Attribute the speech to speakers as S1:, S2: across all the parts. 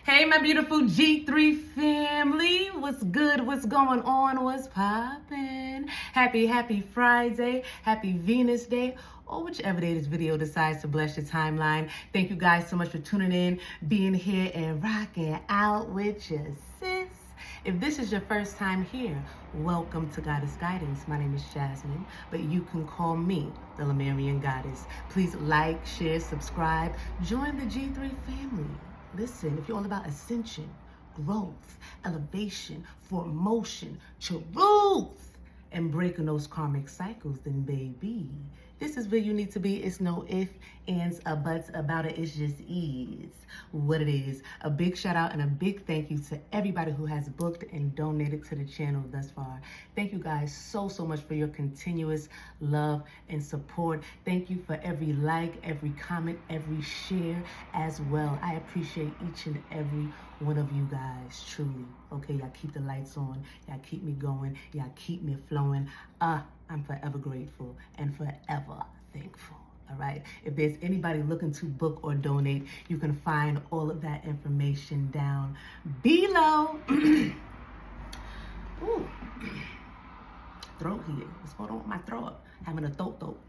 S1: Hey, my beautiful G3 family. What's good? What's going on? What's poppin'? Happy Friday. Happy Venus Day. Or whichever day this video decides to bless your timeline. Thank you guys so much for tuning in, being here, and rocking out with your sis. If this is your first time here, welcome to Goddess Guidance. My name is Jasmine, but you can call me the Lemurian Goddess. Please like, share, subscribe, join the G3 family. Listen, if you're all about ascension, growth, elevation, formation, truth, and breaking those karmic cycles, then baby, this is where you need to be. It's no ifs, ands, or buts about it. It just is what it is. A big shout out and a big thank you to everybody who has booked and donated to the channel thus far. Thank you guys so much for your continuous love and support. Thank you for every like, every comment, every share as well. I appreciate each and every one of you guys, truly. Okay, y'all keep the lights on. Y'all keep me going. Y'all keep me flowing. I'm forever grateful and forever thankful. All right. If there's anybody looking to book or donate, you can find all of that information down below. Ooh. Throat here. What's going on with my throat? Having a throat.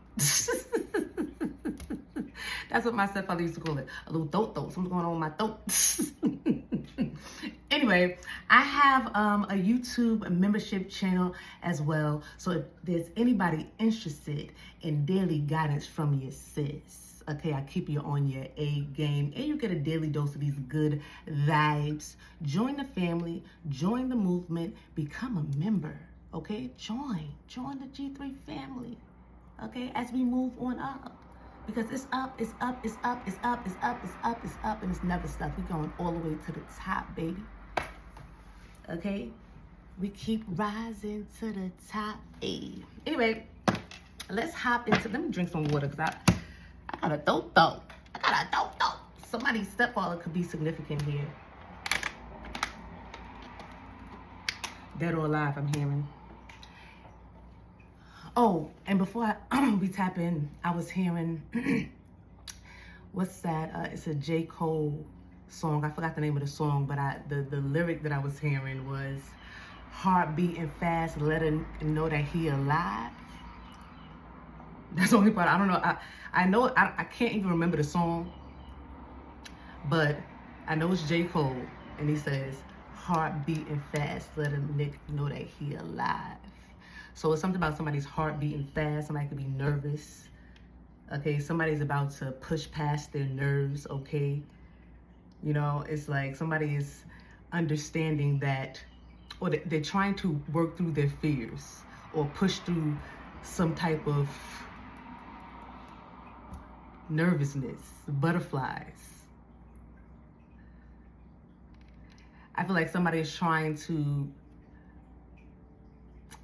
S1: That's what my stepfather used to call it. A little throat. Something's going on with my throat. Anyway, I have a YouTube membership channel as well. So if there's anybody interested in daily guidance from your sis, okay, I keep you on your A game and you get a daily dose of these good vibes. Join the family, join the movement, become a member, okay? Join the G3 family, okay, as we move on up. Because it's up, and it's never stuck. We're going all the way to the top, baby. Okay? We keep rising to the top. Anyway, let's hop into, let me drink some water because I got a throat. Somebody's stepfather could be significant here. Dead or alive, I'm hearing. Oh, and before we tap in, I was hearing, what's that? It's a J. Cole song. I forgot the name of the song, but the lyric that I was hearing was, heart beating fast, let him know that he alive. That's the only part. I don't know. I know, I can't even remember the song, but I know it's J. Cole, and he says, heart beating fast, let a nigga know that he alive. So it's something about somebody's heart beating fast. Somebody could be nervous. Okay, somebody's about to push past their nerves, okay? You know, it's like somebody is understanding that, or they're trying to work through their fears or push through some type of nervousness, butterflies. I feel like somebody is trying to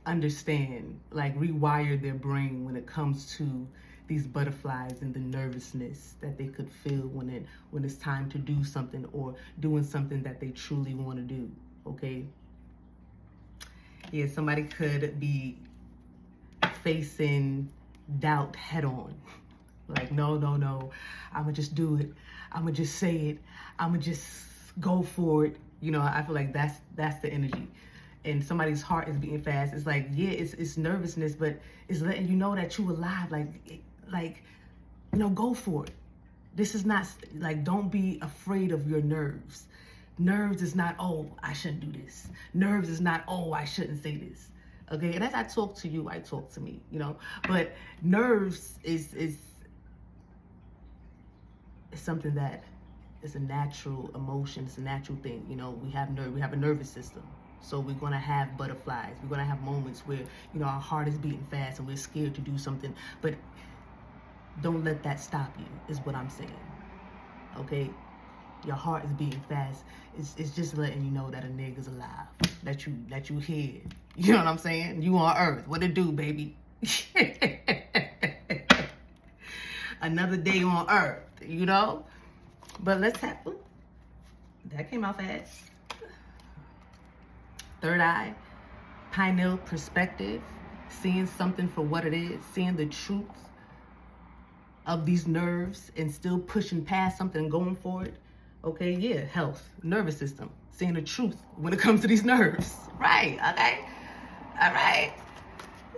S1: understand, like rewire their brain when it comes to these butterflies and the nervousness that they could feel when it's time to do something or doing something that they truly want to do. Okay, yeah, somebody could be facing doubt head on, like no, I'ma just do it, I'ma just say it, I'ma just go for it. You know, I feel like that's the energy. And somebody's heart is beating fast. It's like, yeah, it's nervousness, but it's letting you know that you alive. Like, you know, go for it. This is not, like, don't be afraid of your nerves. Nerves is not, oh, I shouldn't do this. Nerves is not, oh, I shouldn't say this. Okay, and as I talk to you, I talk to me, you know. But nerves is something that is a natural emotion. It's a natural thing. You know, we have a nervous system. So we're going to have butterflies. We're going to have moments where, you know, our heart is beating fast and we're scared to do something. But don't let that stop you, is what I'm saying. Okay? Your heart is beating fast. It's just letting you know that a nigga's alive. That you here. You know what I'm saying? You on earth. What it do, baby? Another day on earth, you know? But let's have... Ooh, that came out fast. Third eye, pineal perspective, seeing something for what it is, seeing the truth of these nerves and still pushing past something and going for it. Okay, yeah, health, nervous system, seeing the truth when it comes to these nerves. Right, okay? All right.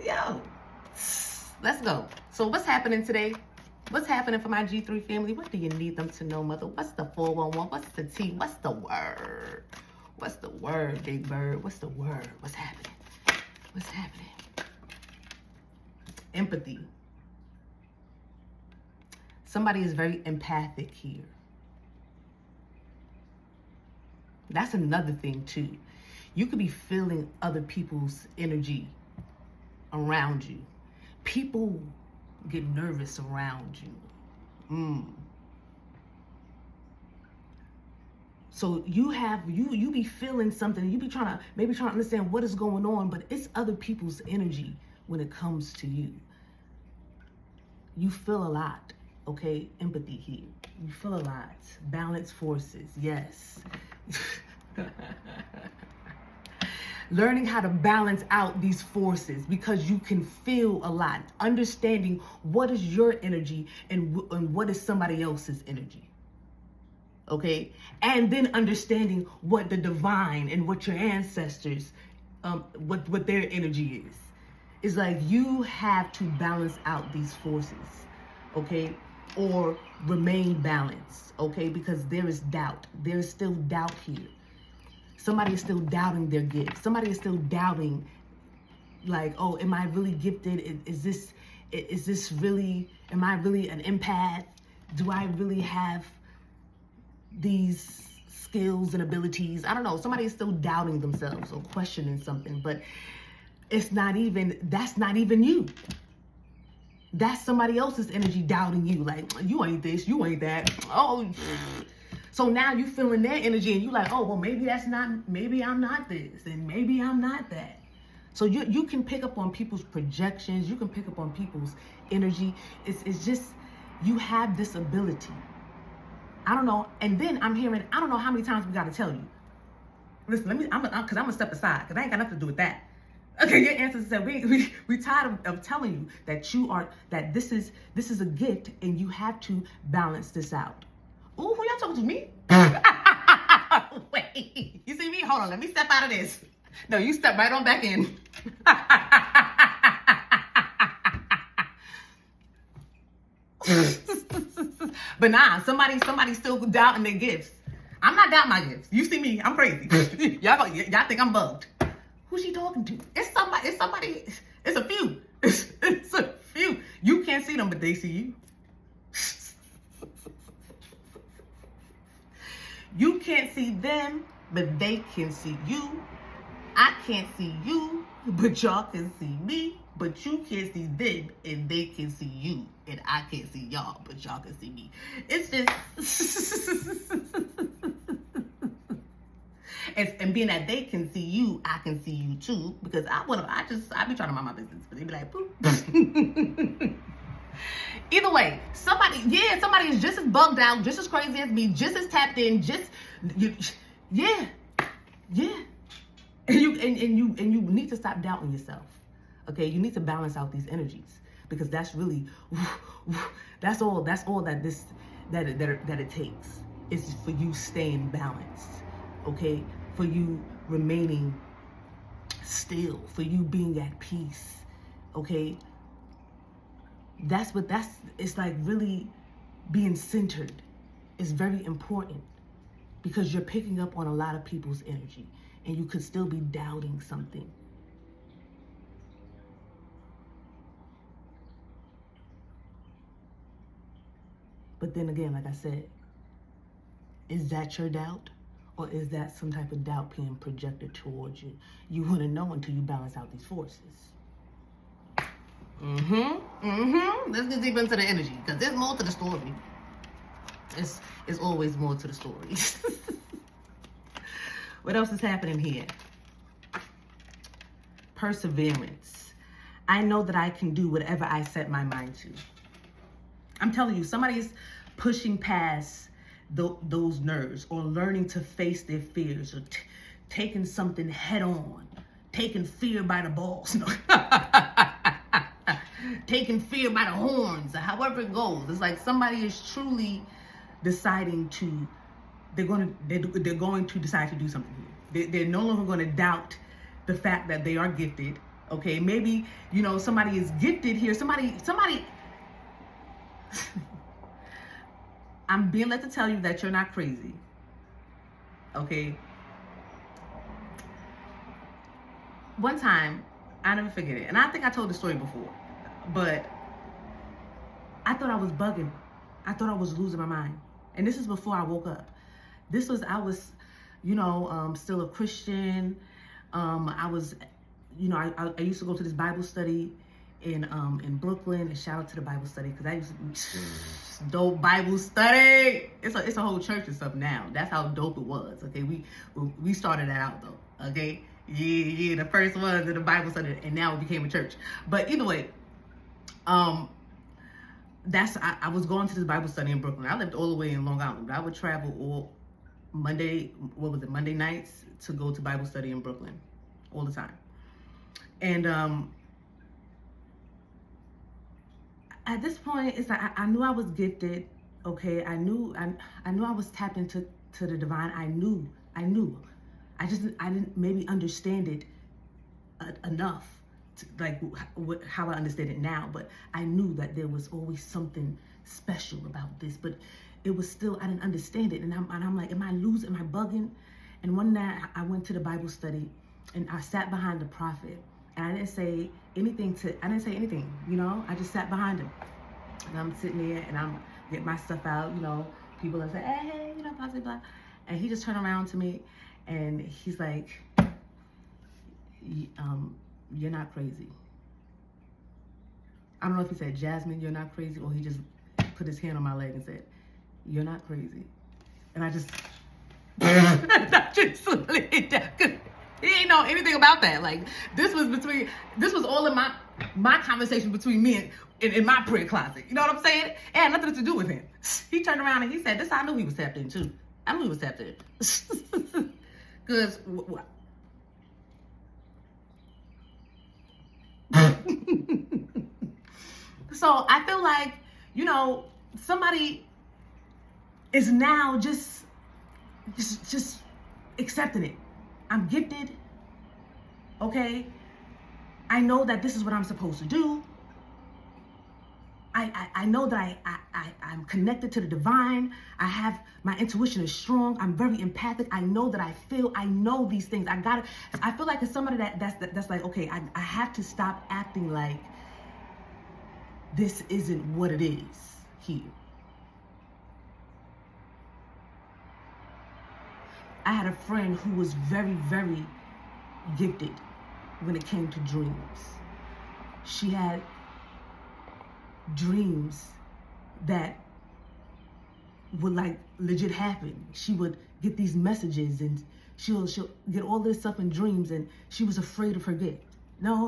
S1: Yo, let's go. So what's happening today? What's happening for my G3 family? What do you need them to know, mother? What's the 411? What's the T? What's the word? What's the word, big bird? What's the word? What's happening? What's happening? Empathy. Somebody is very empathic here. That's another thing too. You could be feeling other people's energy around you. People get nervous around you. So you be feeling something. You be trying to understand what is going on, but it's other people's energy when it comes to you. You feel a lot, okay? Empathy here. You feel a lot. Balance forces, yes. Learning how to balance out these forces because you can feel a lot. Understanding what is your energy and what is somebody else's energy. Okay? And then understanding what the divine and what your ancestors, what their energy is. It's like you have to balance out these forces. Okay? Or remain balanced. Okay? Because there is doubt. There is still doubt here. Somebody is still doubting their gift. Somebody is still doubting, like, oh, am I really gifted? Is this really, am I really an empath? Do I really have these skills and abilities? I don't know. Somebody is still doubting themselves or questioning something, but that's not even you. That's somebody else's energy doubting you. Like, you ain't this, you ain't that. Oh, so now you feeling their energy and you like, oh, well, maybe I'm not this and maybe I'm not that. So you can pick up on people's projections. You can pick up on people's energy. It's just, you have this ability. I don't know. And then I'm hearing, I don't know how many times we got to tell you. Listen, because I'm going to step aside because I ain't got nothing to do with that. Okay, your ancestors said, we tired of telling you that this is a gift and you have to balance this out. Ooh, who y'all talking to, me? Wait, you see me? Hold on, let me step out of this. No, you step right on back in. But nah, somebody's still doubting their gifts. I'm not doubting my gifts. You see me? I'm crazy. y'all think I'm bugged. Who's she talking to? It's somebody. It's a few. It's a few. You can't see them, but they see you. You can't see them, but they can see you. I can't see you, but y'all can see me. But you can't see them, and they can see you. And I can't see y'all, but y'all can see me. It's just... and being that they can see you, I can see you too. Because I be trying to mind my business, but they be like, boop. Either way, somebody is just as bugged out, just as crazy as me, just as tapped in, yeah. And you need to stop doubting yourself. Okay, you need to balance out these energies because that's really, that's all that it takes is for you staying balanced. Okay, for you remaining still, for you being at peace. Okay. It's like really being centered is very important because you're picking up on a lot of people's energy and you could still be doubting something. But then again, like I said, is that your doubt or is that some type of doubt being projected towards you? You wouldn't know until you balance out these forces. Let's get deep into the energy because there's more to the story. It's always more to the story. What else is happening here? Perseverance. I know that I can do whatever I set my mind to. I'm telling you, somebody's pushing past those nerves or learning to face their fears or taking something head on, taking fear by the balls. No. Taking fear by the horns, or however it goes. It's like somebody is truly deciding to they're going to decide to do something here. They're no longer going to doubt the fact that they are gifted. Okay, maybe, you know, somebody is gifted here. Somebody. I'm being led to tell you that you're not crazy. Okay. One time, I never forget it, and I think I told the story before, but I thought I was bugging. I thought I was losing my mind. And this is before I woke up. I was, you know, still a Christian. I was, you know, I used to go to this Bible study in Brooklyn, and shout out to the Bible study, because I used to dope Bible study. It's a whole church and stuff now. That's how dope it was. Okay, we started that out though. Okay, yeah, the first ones in the Bible study, and now it became a church. But either way, I was going to this Bible study in Brooklyn. I lived all the way in Long Island, but I would travel all Monday nights to go to Bible study in Brooklyn all the time. And at this point, it's like I knew I was gifted. Okay, I knew I was tapped into the divine. I knew. I didn't maybe understand it enough. Like how I understand it now, but I knew that there was always something special about this, but it was still, I didn't understand it. And I'm like, am I bugging? And one night I went to the Bible study, and I sat behind the prophet, and I didn't say anything, you know, I just sat behind him, and I'm sitting there, and I'm getting my stuff out, you know, people are saying, hey, you know, blah, blah, blah. And he just turned around to me, and he's like, you're not crazy. I don't know if he said, Jasmine, you're not crazy, or he just put his hand on my leg and said, you're not crazy. And I just, he didn't know anything about that. Like, this was all in my conversation between me and in my prayer closet. You know what I'm saying? It had nothing to do with him. He turned around and he said, this, I knew he was tapped in too. I knew he was tapped in. Because, so I feel like, you know, somebody is now just accepting it. I'm gifted. Okay. I know that this is what I'm supposed to do. I know that I'm connected to the divine. My intuition is strong. I'm very empathic. I know that I know these things. I feel like it's somebody that's like, okay, I have to stop acting like this isn't what it is here. I had a friend who was very, very gifted when it came to dreams. She had dreams that would like legit happen. She would get these messages, and she'll get all this stuff in dreams, and she was afraid of her gift. No.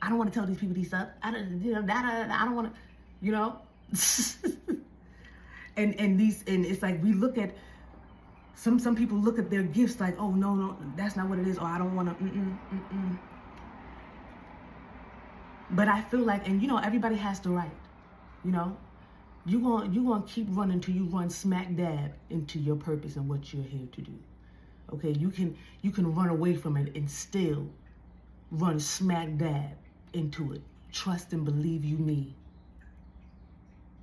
S1: I don't want to tell these people these stuff. I don't want to, you know. and it's like we look at some people look at their gifts like, oh no, that's not what it is, or I don't want to. But I feel like, and you know, everybody has the right, you know, you gonna keep running till you run smack dab into your purpose and what you're here to do. Okay, you can run away from it and still run smack dab into it. Trust and believe you me.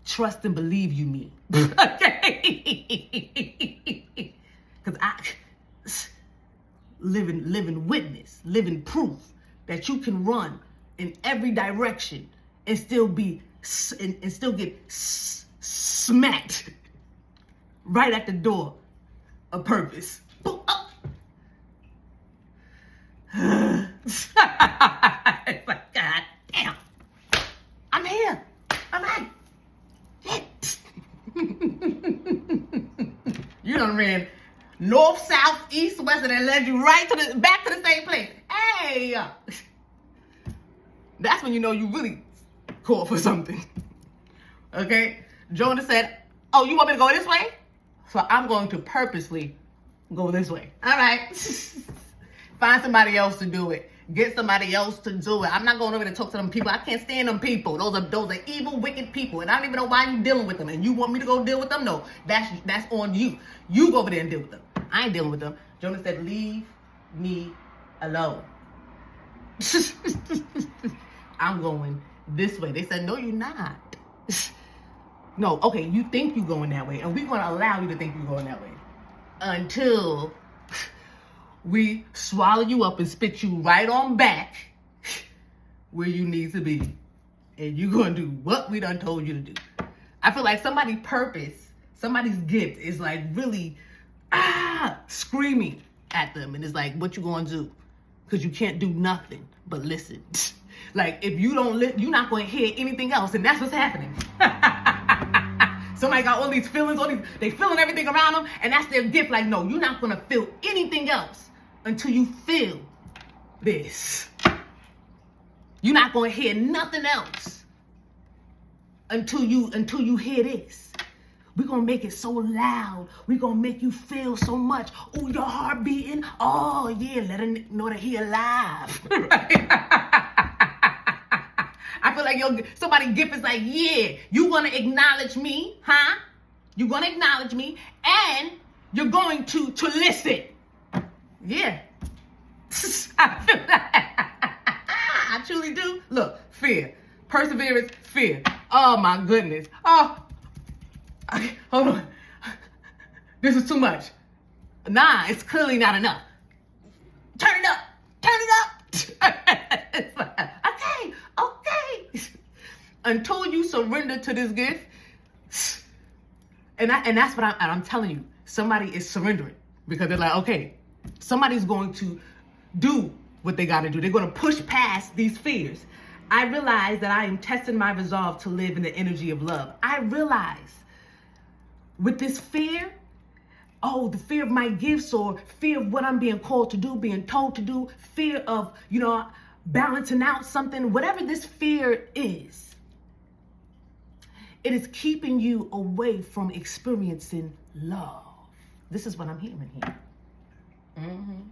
S1: Trust and believe you me. Okay, because I living witness, living proof that you can run in every direction and still be and still get smacked right at the door of purpose. It's like, God damn, I'm here. All right. You done ran north, south, east, west, and it led you right back to the same place. Hey. That's when you know you really called for something. Okay? Jonah said, oh, you want me to go this way? So I'm going to purposely go this way. All right? Find somebody else to do it. Get somebody else to do it. I'm not going over there to talk to them people. I can't stand them people. Those are evil, wicked people. And I don't even know why you dealing with them. And you want me to go deal with them? No, that's on you. You go over there and deal with them. I ain't dealing with them. Jonah said, leave me alone. I'm going this way. They said, no, you're not. No, okay, you think you're going that way. And we're going to allow you to think you're going that way. Until we swallow you up and spit you right on back where you need to be. And you're going to do what we done told you to do. I feel like somebody's purpose, somebody's gift is like really screaming at them. And it's like, what you going to do? Because you can't do nothing but listen. Like, if you don't listen, you're not going to hear anything else. And that's what's happening. Somebody got all these feelings, they feeling everything around them. And that's their gift. Like, no, you're not going to feel anything else until you feel this. You're not going to hear nothing else until you hear this. We're going to make it so loud. We're going to make you feel so much. Oh, your heart beating. Oh, yeah, let her know that he alive. I feel like somebody's gift is like, yeah, you're going to acknowledge me, huh? You're going to acknowledge me, and you're going to listen. Yeah. I feel that. I truly do. Look, fear. Perseverance, fear. Oh, my goodness. Oh, okay, hold on. This is too much. Nah, it's clearly not enough. Turn it up. Turn it up. It's like, okay. Until you surrender to this gift, and that's what I'm telling you. Somebody is surrendering because they're like, okay, somebody's going to do what they got to do. They're going to push past these fears. I realize that I am testing my resolve to live in the energy of love. I realize with this fear, the fear of my gifts or fear of what I'm being called to do, being told to do, fear of, balancing out something, whatever this fear is, it is keeping you away from experiencing love. This is what I'm hearing here. Mm-hmm.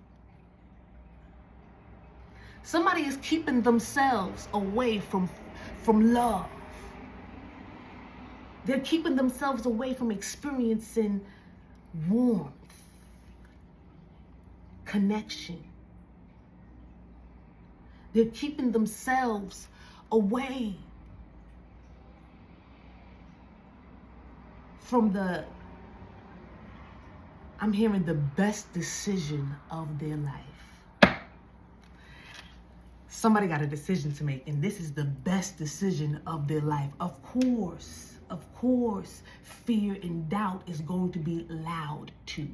S1: Somebody is keeping themselves away from love. They're keeping themselves away from experiencing warmth, connection. They're keeping themselves away from I'm hearing the best decision of their life. Somebody got a decision to make, and this is the best decision of their life. Of course, fear and doubt is going to be loud too.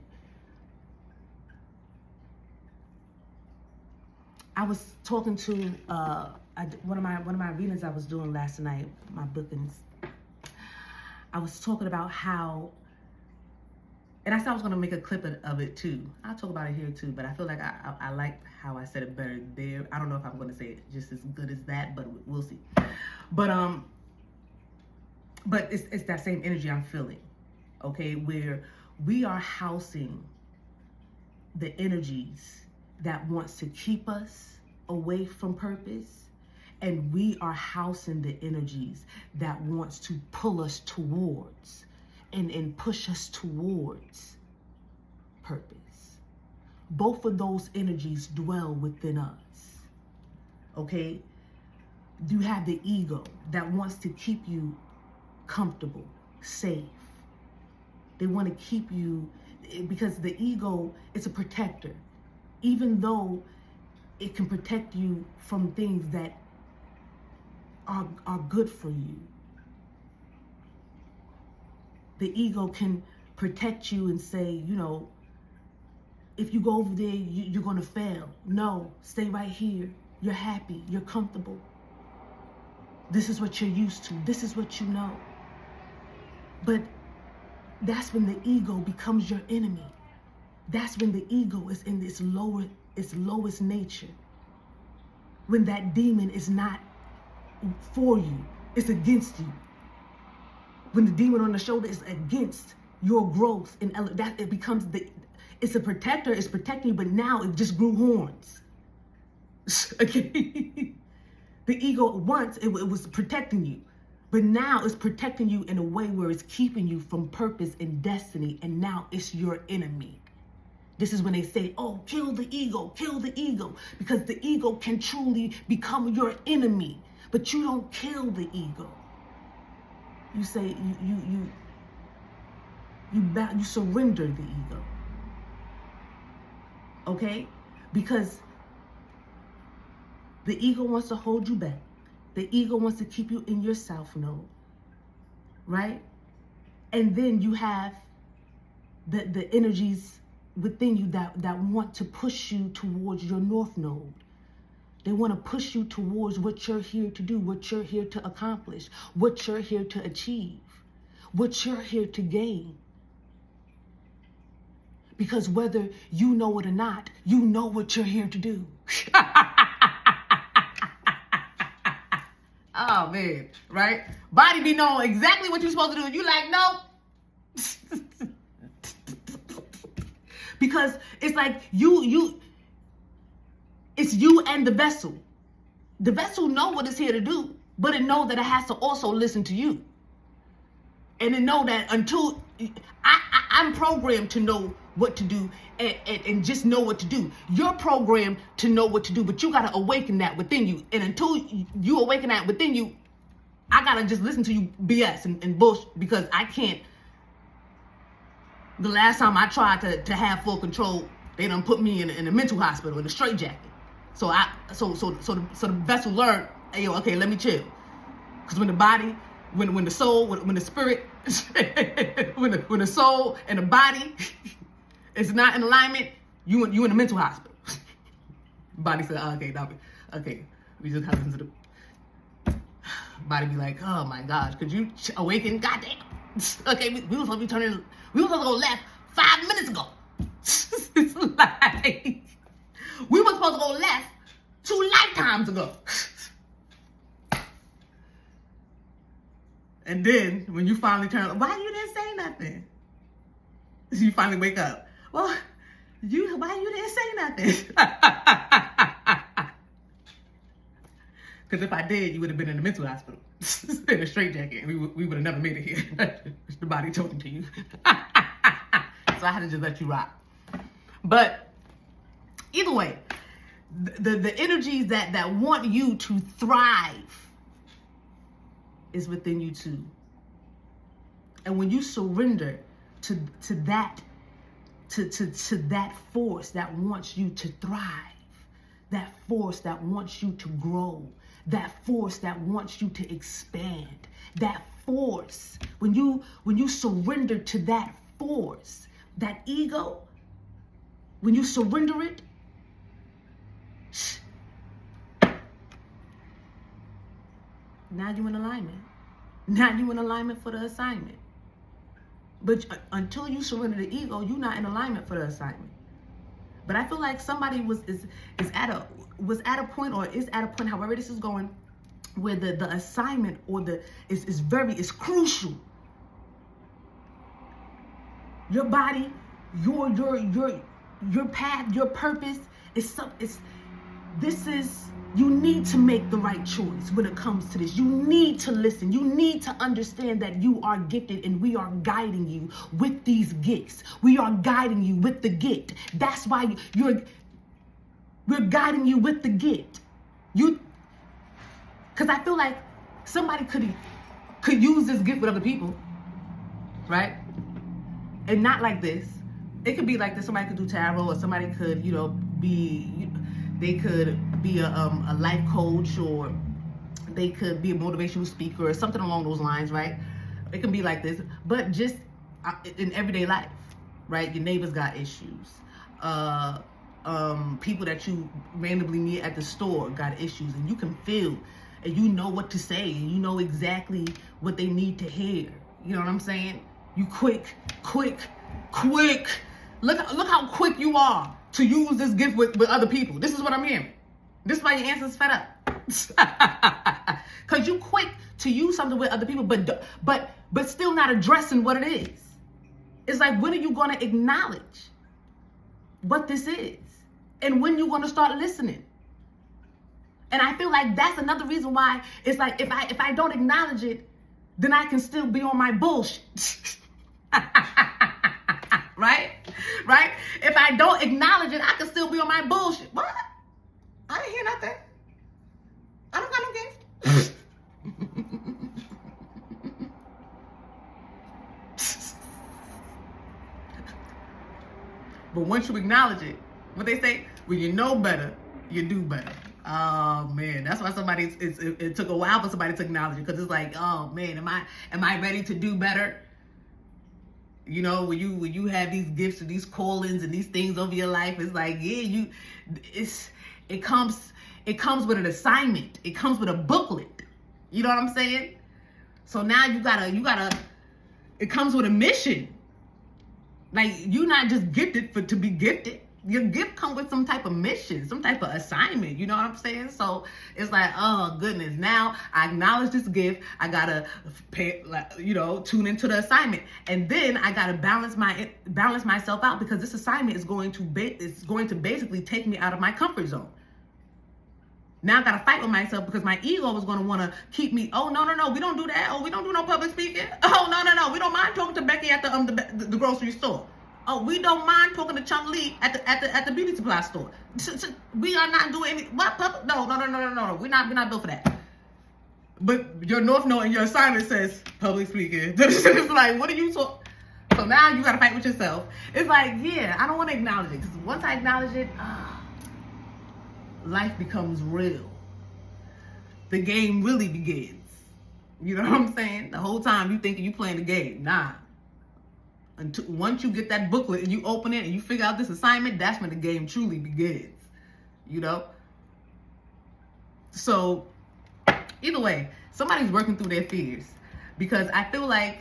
S1: I was talking to one of my readings I was doing last night, my bookings. I was talking about how, and I said I was going to make a clip of it too. I'll talk about it here too, but I feel like I like how I said it better there. I don't know if I'm going to say it just as good as that, but we'll see. But it's that same energy I'm feeling, okay, where we are housing the energies that wants to keep us away from purpose, and we are housing the energies that wants to pull us towards and push us towards purpose. Both of those energies dwell within us, okay? You have the ego that wants to keep you comfortable, safe. They want to keep you, because the ego is a protector. Even though it can protect you from things that are good for you. The ego can protect you and say, if you go over there, you're going to fail. No, stay right here. You're happy. You're comfortable. This is what you're used to. This is what you know. But that's when the ego becomes your enemy. That's when the ego is in its lowest nature. When that demon is not for you, it's against you. When the demon on the shoulder is against your growth, and that it becomes it's a protector, it's protecting you, but now it just grew horns. Okay? The ego once, it was protecting you. But now it's protecting you in a way where it's keeping you from purpose and destiny. And now it's your enemy. This is when they say, oh, kill the ego, because the ego can truly become your enemy. But you don't kill the ego. You say, you surrender the ego. Okay? Because the ego wants to hold you back. The ego wants to keep you in your south node. Right? And then you have the energies within you that want to push you towards your north node. They want to push you towards what you're here to do, what you're here to accomplish, what you're here to achieve, what you're here to gain. Because whether you know it or not, you know what you're here to do. Oh, man, right? Body be knowing exactly what you're supposed to do. And you like, nope. Because it's like it's you and the vessel. The vessel know what it's here to do, but it know that it has to also listen to you. And it know that until I'm programmed to know what to do and just know what to do. You're programmed to know what to do, but you got to awaken that within you. And until you awaken that within you, I got to just listen to you BS and bullshit, because I can't. The last time I tried to have full control, they done put me in a mental hospital in a straitjacket. So the vessel learned, hey, yo, okay, let me chill. Because when the body, when the soul, when the spirit, when the soul and the body is not in alignment, you in a mental hospital. Body said, oh, okay, we just have to listen to the body. Be like, oh my gosh, could you awaken? Goddamn. Okay, we were supposed to be turning. We were supposed to go left 5 minutes ago. It's like we were supposed to go left 2 lifetimes ago. And then when you finally turn, why you didn't say nothing? You finally wake up. Well, why you didn't say nothing? Because if I did, you would have been in the mental hospital in a straitjacket, and we would have never made it here. The body talking to you. So I had to just let you rock. But either way, the energies that want you to thrive is within you too. And when you surrender to that force that wants you to thrive, that force that wants you to grow, that force that wants you to expand, that force, when you surrender to that force, that ego, when you surrender it, now you're in alignment. Now you're in alignment for the assignment. But until you surrender the ego, you're not in alignment for the assignment. But I feel like somebody is at a point, however this is going, where the assignment or is crucial. Your body, your path, your purpose you need to make the right choice when it comes to this. You need to listen. You need to understand that you are gifted and we are guiding you with these gifts. We are guiding you with the gift. That's why we're guiding you with the gift. Because I feel like somebody could use this gift with other people, right? And not like this. It could be like this. Somebody could do tarot, or somebody could, they could be a life coach, or they could be a motivational speaker or something along those lines, right? It can be like this, but just in everyday life, right? Your neighbors got issues. People that you randomly meet at the store got issues, and you can feel, and you know what to say, and you know exactly what they need to hear. You know what I'm saying? You quick. Look how quick you are to use this gift with other people. This is what I'm hearing. This is why your answer's fed up. Because you quick to use something with other people, but still not addressing what it is. It's like, when are you going to acknowledge what this is? And when you going to start listening? And I feel like that's another reason why it's like if I don't acknowledge it, then I can still be on my bullshit. Right? Right? If I don't acknowledge it, I can still be on my bullshit. What? I didn't hear nothing. I don't got no gift. But once you acknowledge it, what they say, when you know better, you do better. Oh man, that's why it took a while for somebody to acknowledge it, because it's like, oh man, am I ready to do better? You know, when you have these gifts and these callings and these things over your life, it's like, yeah, it comes with an assignment. It comes with a booklet. You know what I'm saying? So now you gotta. It comes with a mission. Like, you're not just gifted to be gifted. Your gift comes with some type of mission, some type of assignment. You know what I'm saying? So it's like, oh goodness, now I acknowledge this gift. I gotta pay, tune into the assignment, and then I gotta balance myself out, because this assignment is going to basically take me out of my comfort zone. Now I gotta fight with myself, because my ego is gonna wanna keep me. Oh no, we don't do that. Oh, we don't do no public speaking. Oh no, we don't mind talking to Becky at the grocery store. Oh, we don't mind talking to Chung Lee at the beauty supply store. We are not doing any what public. No. We're not built for that. But your North Node and your assignment says public speaking. It's like, what are you talking? So now you gotta fight with yourself. It's like, yeah, I don't want to acknowledge it, because once I acknowledge it, life becomes real. The game really begins. You know what I'm saying? The whole time you thinking you playing the game. Nah. Once you get that booklet and you open it and you figure out this assignment, that's when the game truly begins. You know? So, either way, somebody's working through their fears, because I feel like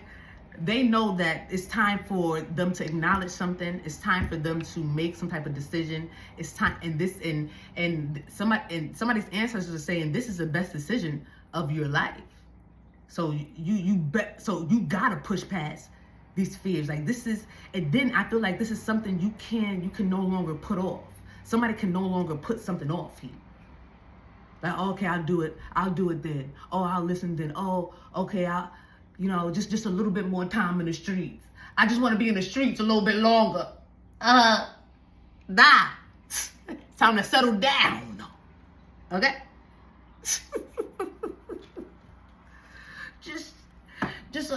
S1: they know that it's time for them to acknowledge something. It's time for them to make some type of decision. It's time, and somebody's ancestors are saying this is the best decision of your life. So you gotta push past these fears. Like, this is, and then I feel like this is something you can no longer put off. Somebody can no longer put something off here. Like, okay, I'll do it then. Oh, I'll listen then. Oh, okay, I'll, just a little bit more time in the streets. I just want to be in the streets a little bit longer. Nah. It's time to settle down. Okay? just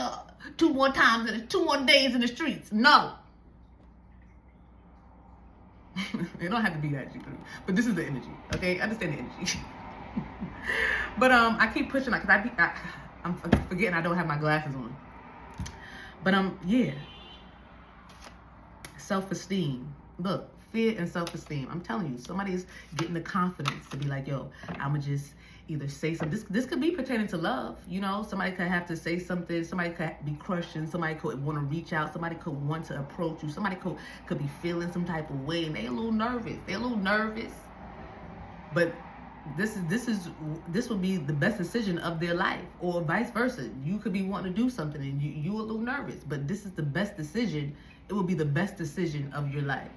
S1: 2 more times and 2 more days in the streets. No. It don't have to be that deep, but this is the energy. Okay, understand the energy. But I keep pushing, like, because I'm forgetting I don't have my glasses on. But yeah, self-esteem. Look, fear and self-esteem. I'm telling you, somebody's getting the confidence to be like, yo, I'ma just either say something. This could be pertaining to love. Somebody could have to say something. Somebody could be crushing. Somebody could want to reach out. Somebody could want to approach you. Somebody could be feeling some type of way, and they're a little nervous. But this would be the best decision of their life, or vice versa. You could be wanting to do something and you a little nervous, but this is the best decision. It will be the best decision of your life.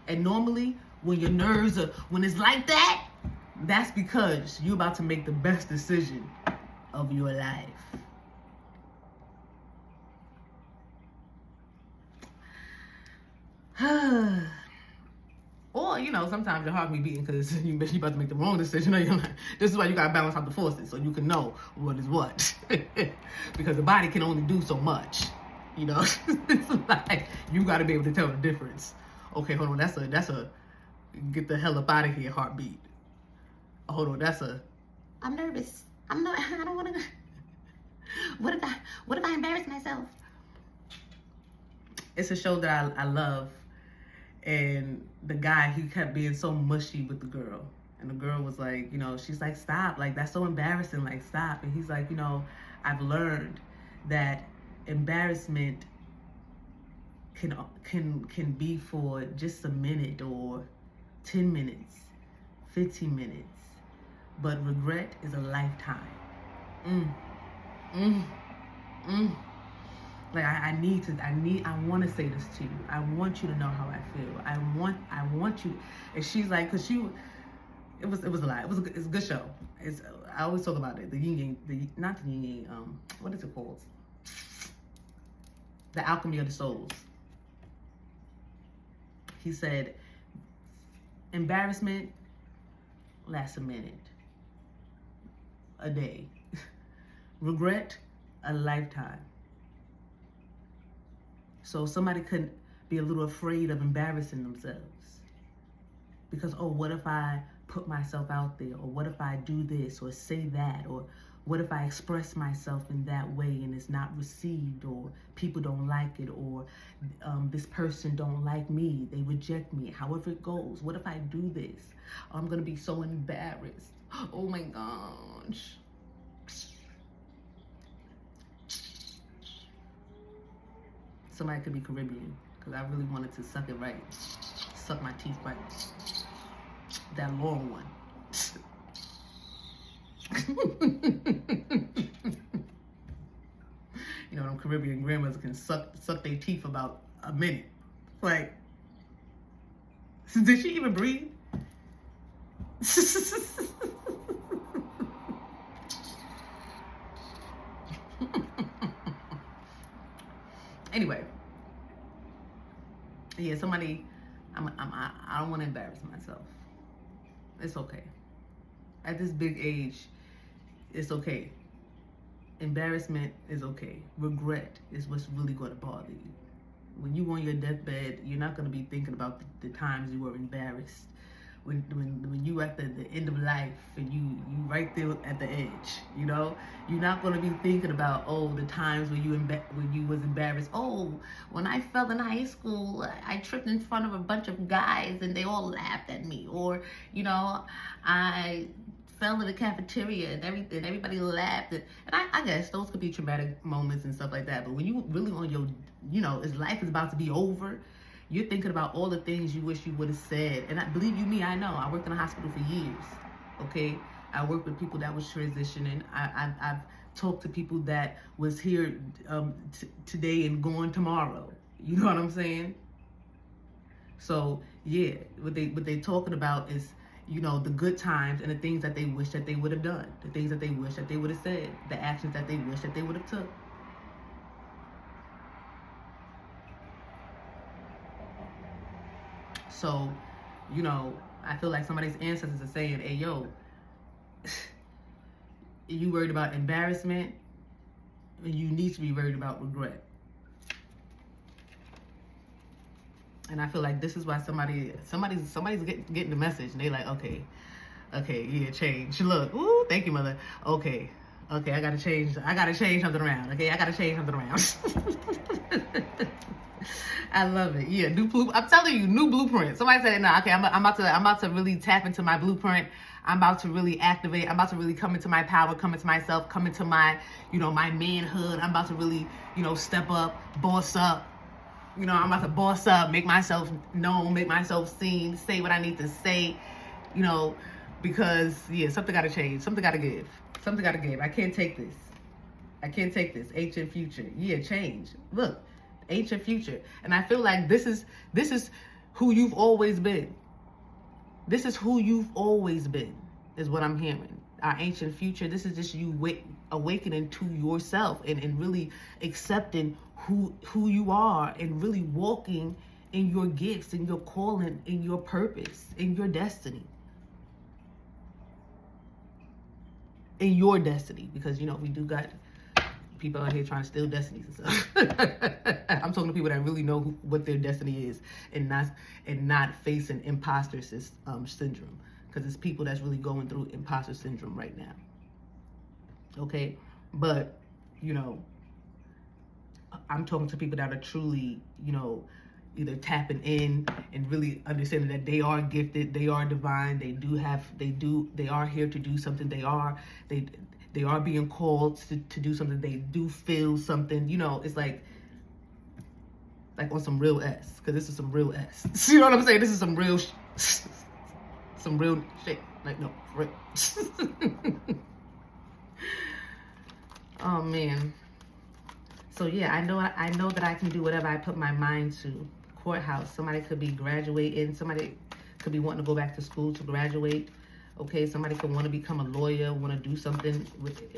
S1: And normally, when your nerves when it's like that, that's because you're about to make the best decision of your life. Or, sometimes your heart be beating because you about to make the wrong decision. This is why you got to balance out the forces, so you can know what is what. Because the body can only do so much. It's like, you got to be able to tell the difference. Okay, hold on, that's a get the hell up out of here heartbeat. Hold on, I'm nervous. I don't want to. What if I embarrass myself? It's a show that I love. And the guy, he kept being so mushy with the girl. And the girl was like, she's like, stop. Like, that's so embarrassing. Like, stop. And he's like, I've learned that embarrassment can be for just a minute or 10 minutes, 15 minutes. But regret is a lifetime. Like I want to say this to you. I want you to know how I feel. I want you. And she's like, cause it was a lot. It's a good show. I always talk about it. The yin yang, not the yin yang. What is it called? The Alchemy of the Souls. He said, embarrassment lasts a minute, a day. Regret, a lifetime. So somebody could be a little afraid of embarrassing themselves because, oh, what if I put myself out there? Or what if I do this or say that? Or what if I express myself in that way and it's not received, or people don't like it, or this person don't like me, they reject me, however it goes. What if I do this? I'm going to be so embarrassed. Oh my gosh. Somebody could be Caribbean, because I really wanted to suck it right. Suck my teeth right. That long one. You know, them Caribbean grandmas can suck their teeth about a minute. Like, did she even breathe? Anyway, yeah, somebody, I don't want to embarrass myself. It's okay. At this big age, it's okay. Embarrassment is okay. Regret is what's really going to bother you. When you on your deathbed, you're not going to be thinking about the times you were embarrassed. When you at the end of life and you right there at the edge, you know, you're not going to be thinking about, oh, the times when you was embarrassed. Oh, when I fell in high school, I tripped in front of a bunch of guys and they all laughed at me. Or, you know, I fell in the cafeteria and everybody laughed. And I guess those could be traumatic moments and stuff like that. But when you really on your, you know, life is about to be over, you're thinking about all the things you wish you would have said. And believe you me, I know. I worked in a hospital for years, okay? I worked with people that was transitioning. I've talked to people that was here today and gone tomorrow. You know what I'm saying? So, yeah, what they talking about is, you know, the good times and the things that they wish that they would have done. The things that they wish that they would have said. The actions that they wish that they would have took. So, you know, I feel like somebody's ancestors are saying, hey, yo, you worried about embarrassment, and you need to be worried about regret. And I feel like this is why somebody's getting the message, and they like, okay, yeah, change. Look, ooh, thank you, mother. Okay, I gotta change something around. Okay, I gotta change something around. I love it. Yeah, I'm telling you, new blueprint. Somebody said, no, okay, I'm about to really tap into my blueprint. I'm about to really activate. I'm about to really come into my power, come into myself, come into my, you know, my manhood. I'm about to really, you know, step up, boss up. You know, I'm about to boss up, make myself known, make myself seen, say what I need to say, you know, because, yeah, something got to change. Something got to give. Something got to give. I can't take this. Ancient future. Yeah, change. Look. Ancient future. And I feel like this is who you've always been. This is who you've always been, is what I'm hearing. Our ancient future. This is just you awakening to yourself and really accepting who you are and really walking in your gifts, in your calling, in your purpose, in your destiny. In your destiny. Because, you know, we do got people out here trying to steal destinies and stuff. I'm talking to people that really know what their destiny is and not facing imposter syndrome, because it's people that's really going through imposter syndrome right now. Okay, but you know, I'm talking to people that are truly, you know, either tapping in and really understanding that they are gifted, they are divine, they are here to do something. They are being called to do something. They do feel something. You know, it's like on some real S, because this is some real S. You know what I'm saying? This is some real shit. Like, no, for real. Oh, man. So yeah, I know that I can do whatever I put my mind to. Courthouse, somebody could be graduating, somebody could be wanting to go back to school to graduate. Okay, somebody could want to become a lawyer, want to do something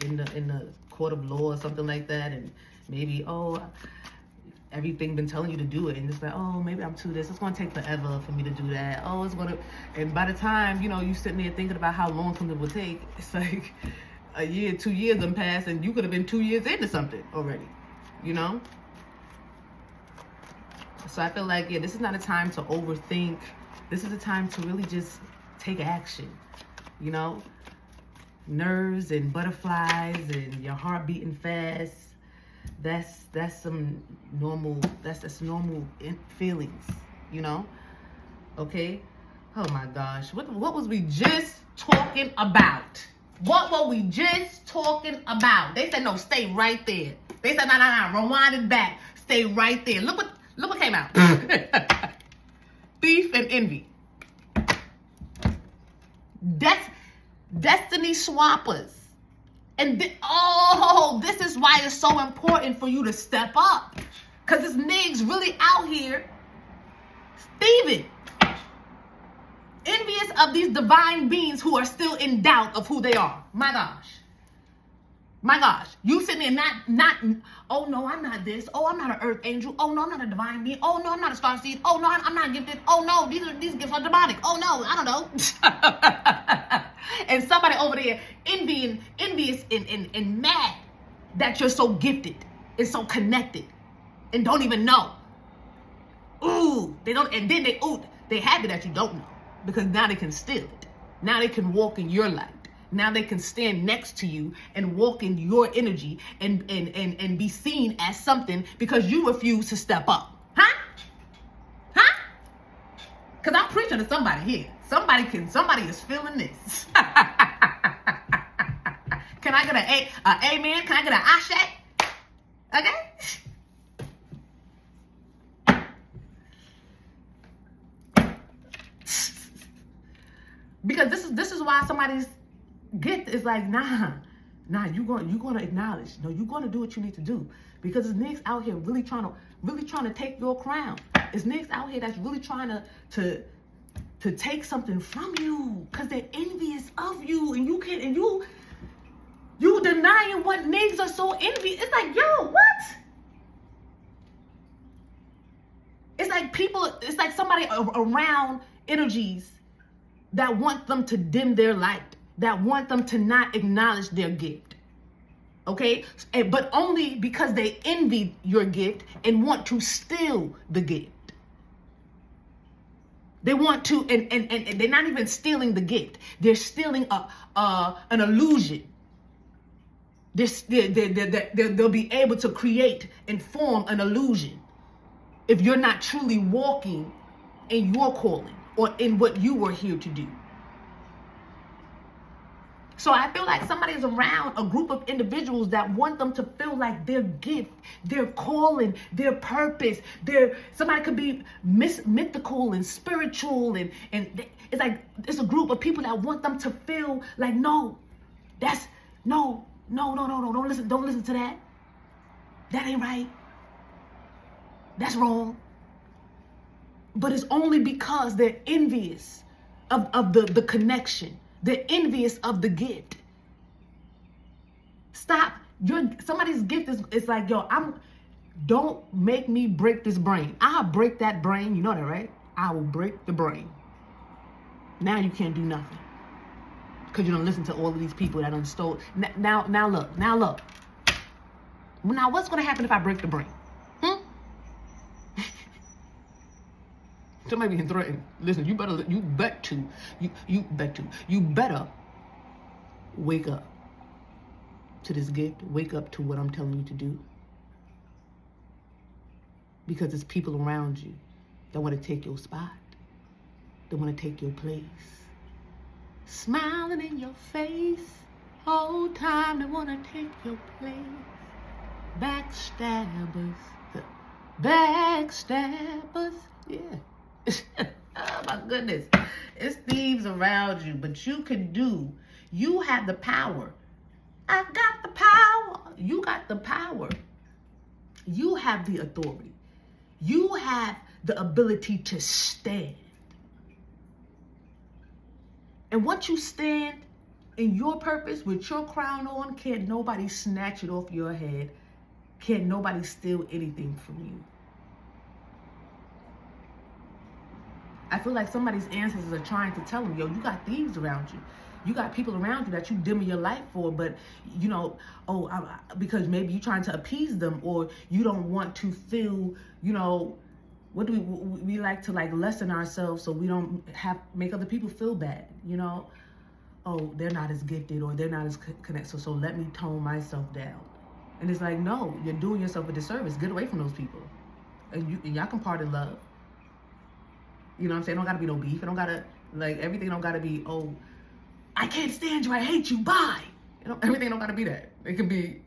S1: in the court of law or something like that, and maybe, oh, everything been telling you to do it, and it's like, oh, maybe I'm too this. It's gonna take forever for me to do that. Oh, it's gonna, and by the time, you know, you sitting there thinking about how long something will take, it's like a year, 2 years done passed, and you could have been 2 years into something already, you know? So I feel like, yeah, this is not a time to overthink. This is a time to really just take action, you know? Nerves and butterflies and your heart beating fast. That's some normal, that's normal feelings, you know? Okay? Oh my gosh. What was we just talking about? What were we just talking about? They said, no, stay right there. They said, no, rewind it back. Stay right there. Look what came out. Thief and envy. That's destiny swappers. And this is why it's so important for you to step up. Because this niggas really out here thieving. Envious of these divine beings who are still in doubt of who they are. My gosh. My gosh. You sitting there not, oh no, I'm not this. Oh, I'm not an earth angel. Oh no, I'm not a divine being. Oh no, I'm not a starseed. Oh no, I'm not gifted. Oh no, these gifts are demonic. Oh no, I don't know. And somebody over there envious and mad that you're so gifted and so connected and don't even know. Ooh, they don't, and then they happy that you don't know, because now they can steal it. Now they can walk in your light. Now they can stand next to you and walk in your energy and be seen as something because you refuse to step up. Huh? Because I'm preaching to somebody here. Somebody is feeling this. Can I get an amen? Can I get an ashe? Okay? Because this is why somebody's gift is like, nah, you're gonna acknowledge. No, you're gonna do what you need to do. Because it's niggas out here really trying to take your crown. It's niggas out here that's really trying to take something from you because they're envious of you, and you denying what niggas are so envious. It's like, yo, what? It's like somebody around energies that want them to dim their light, that want them to not acknowledge their gift. Okay? But only because they envy your gift and want to steal the gift. They want to, and they're not even stealing the gift. They're stealing an illusion. They'll be able to create and form an illusion if you're not truly walking in your calling or in what you were here to do. So I feel like somebody is around a group of individuals that want them to feel like their gift, their calling, their purpose, somebody could be mythical and spiritual, and it's like it's a group of people that want them to feel like, no, don't listen to that. That ain't right. That's wrong. But it's only because they're envious of the connection. They're envious of the gift. Stop. Somebody's gift is like, yo, don't make me break this brain. I'll break that brain. You know that, right? I will break the brain. Now you can't do nothing. Because you don't listen to all of these people that done stole. Now look. Now what's going to happen if I break the brain? Somebody being threatened. Listen, you better wake up to this gift. Wake up to what I'm telling you to do. Because it's people around you that want to take your spot. They want to take your place. Smiling in your face whole time. They want to take your place. Backstabbers. Yeah. Oh my goodness. It's thieves around you, but you have the power. I got the power. You got the power You have the authority. You have the ability to stand. And once you stand in your purpose with your crown on, can't nobody snatch it off your head. Can't nobody steal anything from you. I feel like somebody's ancestors are trying to tell them, yo, you got thieves around you. You got people around you that you dim your light for, but, you know, because maybe you're trying to appease them, or you don't want to feel, you know, what do we like to like lessen ourselves so we don't make other people feel bad, you know? Oh, they're not as gifted, or they're not as connected, so let me tone myself down. And it's like, no, you're doing yourself a disservice. Get away from those people. And y'all can part in love. You know what I'm saying? It don't gotta be no beef. It don't gotta, like, everything don't gotta be, oh, I can't stand you, I hate you, bye. You know, everything don't gotta be that. It can be,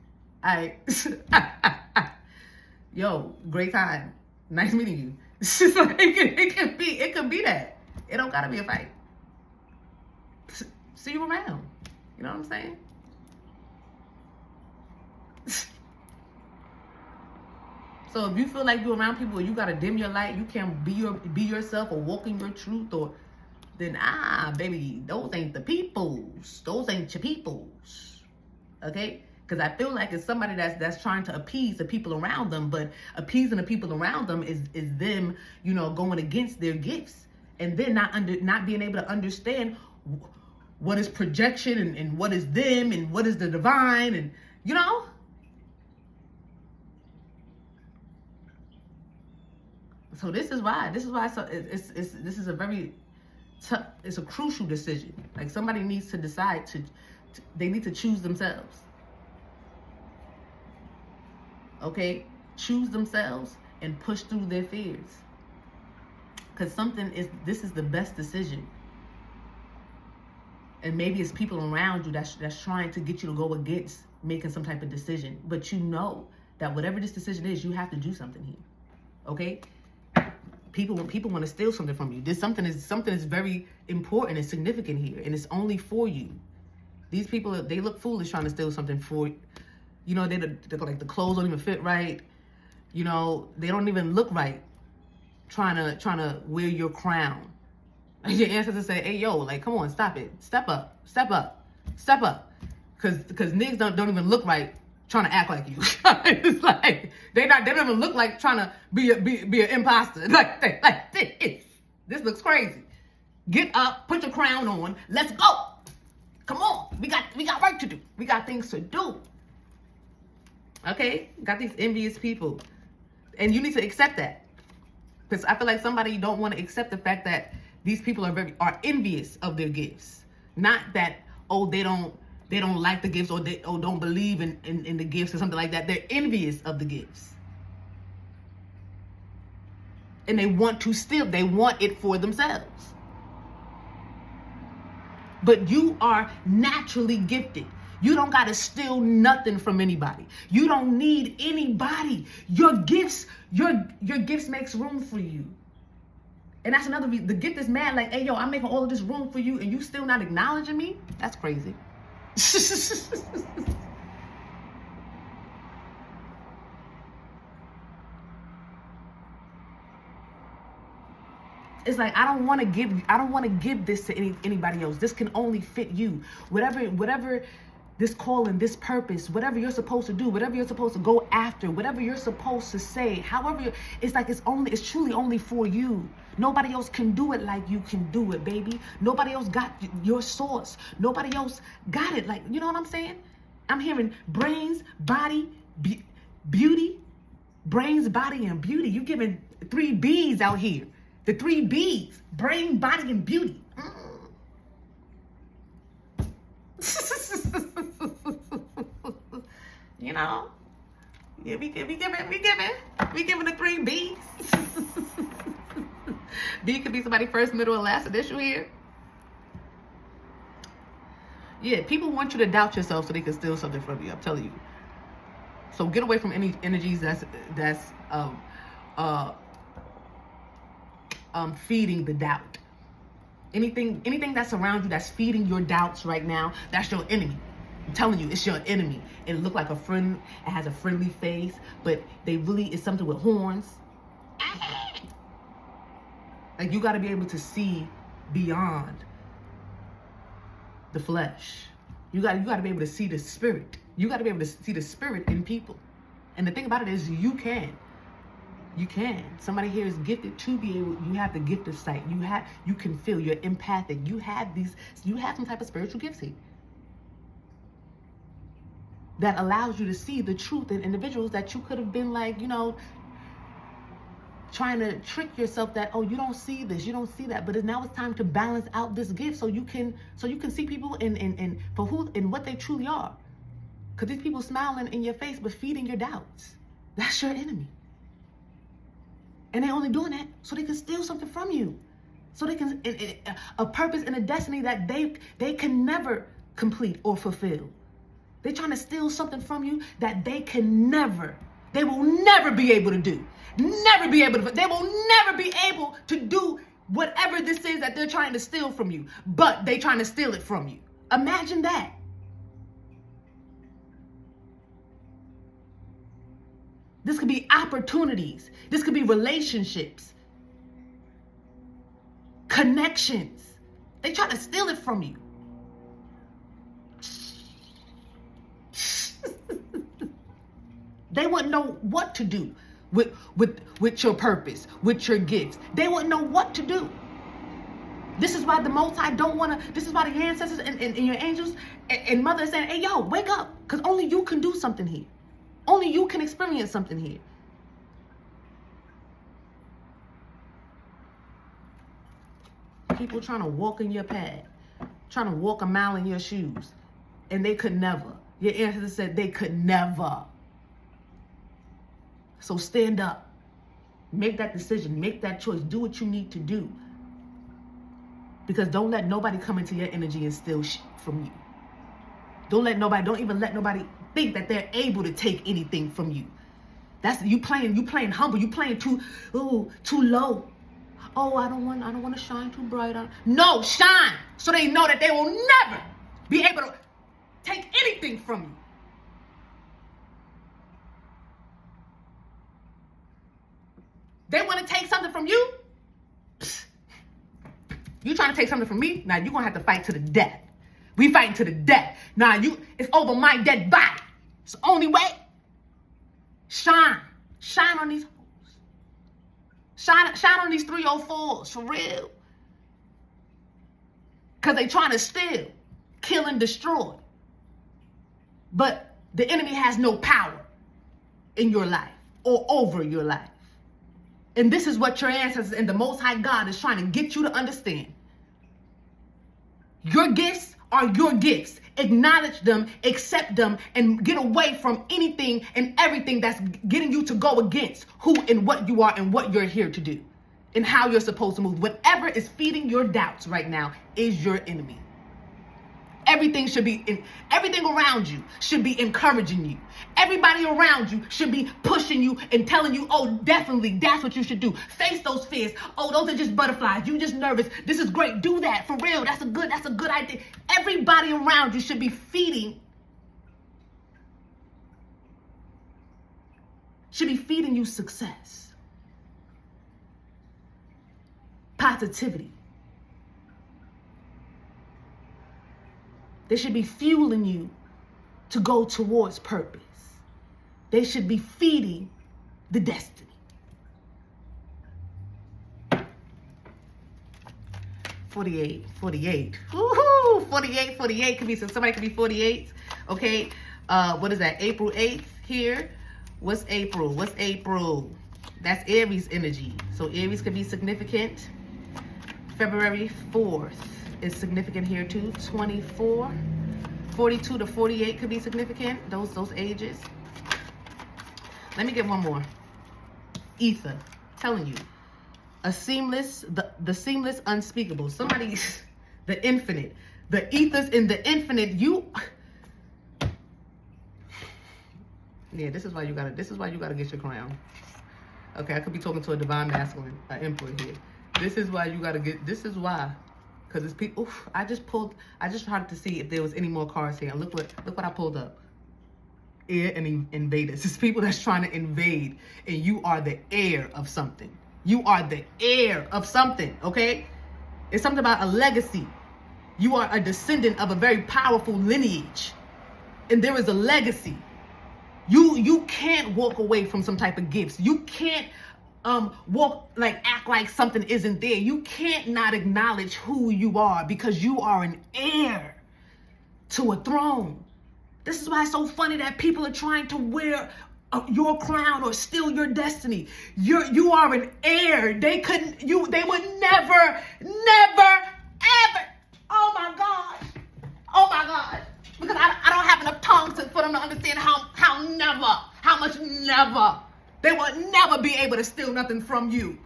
S1: yo, great time. Nice meeting you. It's just like, it can be that. It don't gotta be a fight. See you around. You know what I'm saying? So if you feel like you're around people where you gotta dim your light, you can't be yourself or walk in your truth, or then baby, those ain't the peoples. Those ain't your peoples. Okay? Because I feel like it's somebody that's trying to appease the people around them, but appeasing the people around them is them, you know, going against their gifts, and then not being able to understand what is projection and what is them and what is the divine, and you know. So this is why so this is a very tough, it's a crucial decision. Like, somebody needs to decide they need to choose themselves. Okay? Choose themselves and push through their fears. Because this is the best decision. And maybe it's people around you that's trying to get you to go against making some type of decision. But you know that whatever this decision is, you have to do something here. Okay? When people want to steal something from you, something is very important and significant here, and it's only for you. These people, they look foolish trying to steal something for, you know, they're like, the clothes don't even fit right, you know, they don't even look right, trying to wear your crown. And your ancestors say, hey, yo, like, come on, stop it, step up, because niggas don't even look right trying to act like you. It's like they don't even look like trying to be an imposter. Like this looks crazy. Get up, put your crown on, let's go. Come on, we got work to do. We got things to do. Okay, got these envious people, and you need to accept that, because I feel like somebody don't want to accept the fact that these people are envious of their gifts. Not that, oh, they don't like the gifts, or don't believe in the gifts or something like that. They're envious of the gifts. And they want it for themselves. But you are naturally gifted. You don't got to steal nothing from anybody. You don't need anybody. Your gifts makes room for you. And that's another reason. The gift is mad like, hey, yo, I'm making all of this room for you and you still not acknowledging me? That's crazy. It's like, I don't want to give this to anybody else. This can only fit you. Whatever this calling, this purpose, whatever you're supposed to do, whatever you're supposed to go after, whatever you're supposed to say, it's like it's truly only for you. Nobody else can do it like you can do it, baby. Nobody else got your source. Nobody else got it. Like, you know what I'm saying? I'm hearing brains, body, beauty. Brains, body, and beauty. You giving 3 B's out here. The 3 B's. Brain, body, and beauty. You know? Yeah, we giving the 3 B's. B could be somebody first, middle, and last initial here. Yeah, people want you to doubt yourself so they can steal something from you. I'm telling you. So get away from any energies that's feeding the doubt. Anything that's around you that's feeding your doubts right now, that's your enemy. I'm telling you, it's your enemy. It look like a friend. It has a friendly face, but they really is something with horns. Like, you got to be able to see beyond the flesh. You got to be able to see the spirit. You got to be able to see the spirit in people. And the thing about it is, you can. You can. Somebody here is gifted to be able. You have the gift of sight. You can feel. You're empathic. You have some type of spiritual gifts here that allows you to see the truth in individuals that you could have been like, trying to trick yourself that, oh, you don't see this, you don't see that. But now it's time to balance out this gift so you can see people in for who and what they truly are. Because these people smiling in your face but feeding your doubts. That's your enemy. And they're only doing that so they can steal something from you. So they can a purpose and a destiny that they can never complete or fulfill. They're trying to steal something from you that they will never be able to do. They will never be able to do whatever this is that they're trying to steal from you, but they're trying to steal it from you. Imagine that. This could be opportunities. This could be relationships, connections. They try to steal it from you. They wouldn't know what to do with your purpose, with your gifts. They wouldn't know what to do. This is why the Most High don't want to, this is why the ancestors and your angels and mother is saying, hey, yo, wake up. Because only you can do something here. Only you can experience something here. People trying to walk in your path, trying to walk a mile in your shoes, and they could never. Your ancestors said they could never. So stand up. Make that decision. Make that choice. Do what you need to do. Because don't let nobody come into your energy and steal shit from you. Don't even let nobody think that they're able to take anything from you. That's you playing humble. You playing too low. Oh, I don't want to shine too bright. No, shine so they know that they will never be able to take anything from you. They want to take something from you? Psst. You trying to take something from me? Now you're going to have to fight to the death. We fighting to the death. Now it's over my dead body. It's the only way. Shine. Shine on these hoes. Shine on these 304s, for real. Because they trying to steal, kill, and destroy. But the enemy has no power in your life or over your life. And this is what your ancestors and the Most High God is trying to get you to understand. Your gifts are your gifts. Acknowledge them, accept them, and get away from anything and everything that's getting you to go against who and what you are and what you're here to do and how you're supposed to move. Whatever is feeding your doubts right now is your enemy. Everything around you should be encouraging you. Everybody around you should be pushing you and telling you, oh, definitely, that's what you should do. Face those fears. Oh, those are just butterflies. You just nervous. This is great. Do that for real. That's a good idea. Everybody around you should be feeding you success, positivity. They should be fueling you to go towards purpose. They should be feeding the destiny. 48. Woohoo! 48 could be, so somebody could be 48. Okay. What is that? April 8th here. What's April? That's Aries energy. So Aries could be significant. February 4th is significant here too. 24. 42 to 48 could be significant. Those ages. Let me get one more. Ether. Telling you. The seamless unspeakable. Somebody's the infinite. The ethers in the infinite. Yeah, this is why you gotta get your crown. Okay, I could be talking to a divine masculine, an emperor here. This is why. Because it's people. Oof, I just tried to see if there was any more cards here. And look what I pulled up. Heir and invaders. It's people that's trying to invade, and you are the heir of something. You are the heir of something, okay? It's something about a legacy. You are a descendant of a very powerful lineage, and there is a legacy. You can't walk away from some type of gifts. You can't act like something isn't there. You can't not acknowledge who you are, because you are an heir to a throne. This is why it's so funny that people are trying to wear your crown or steal your destiny. You are an heir. They would never, ever. Oh my God. Because I don't have enough tongues for them to understand how much never. They will never be able to steal nothing from you.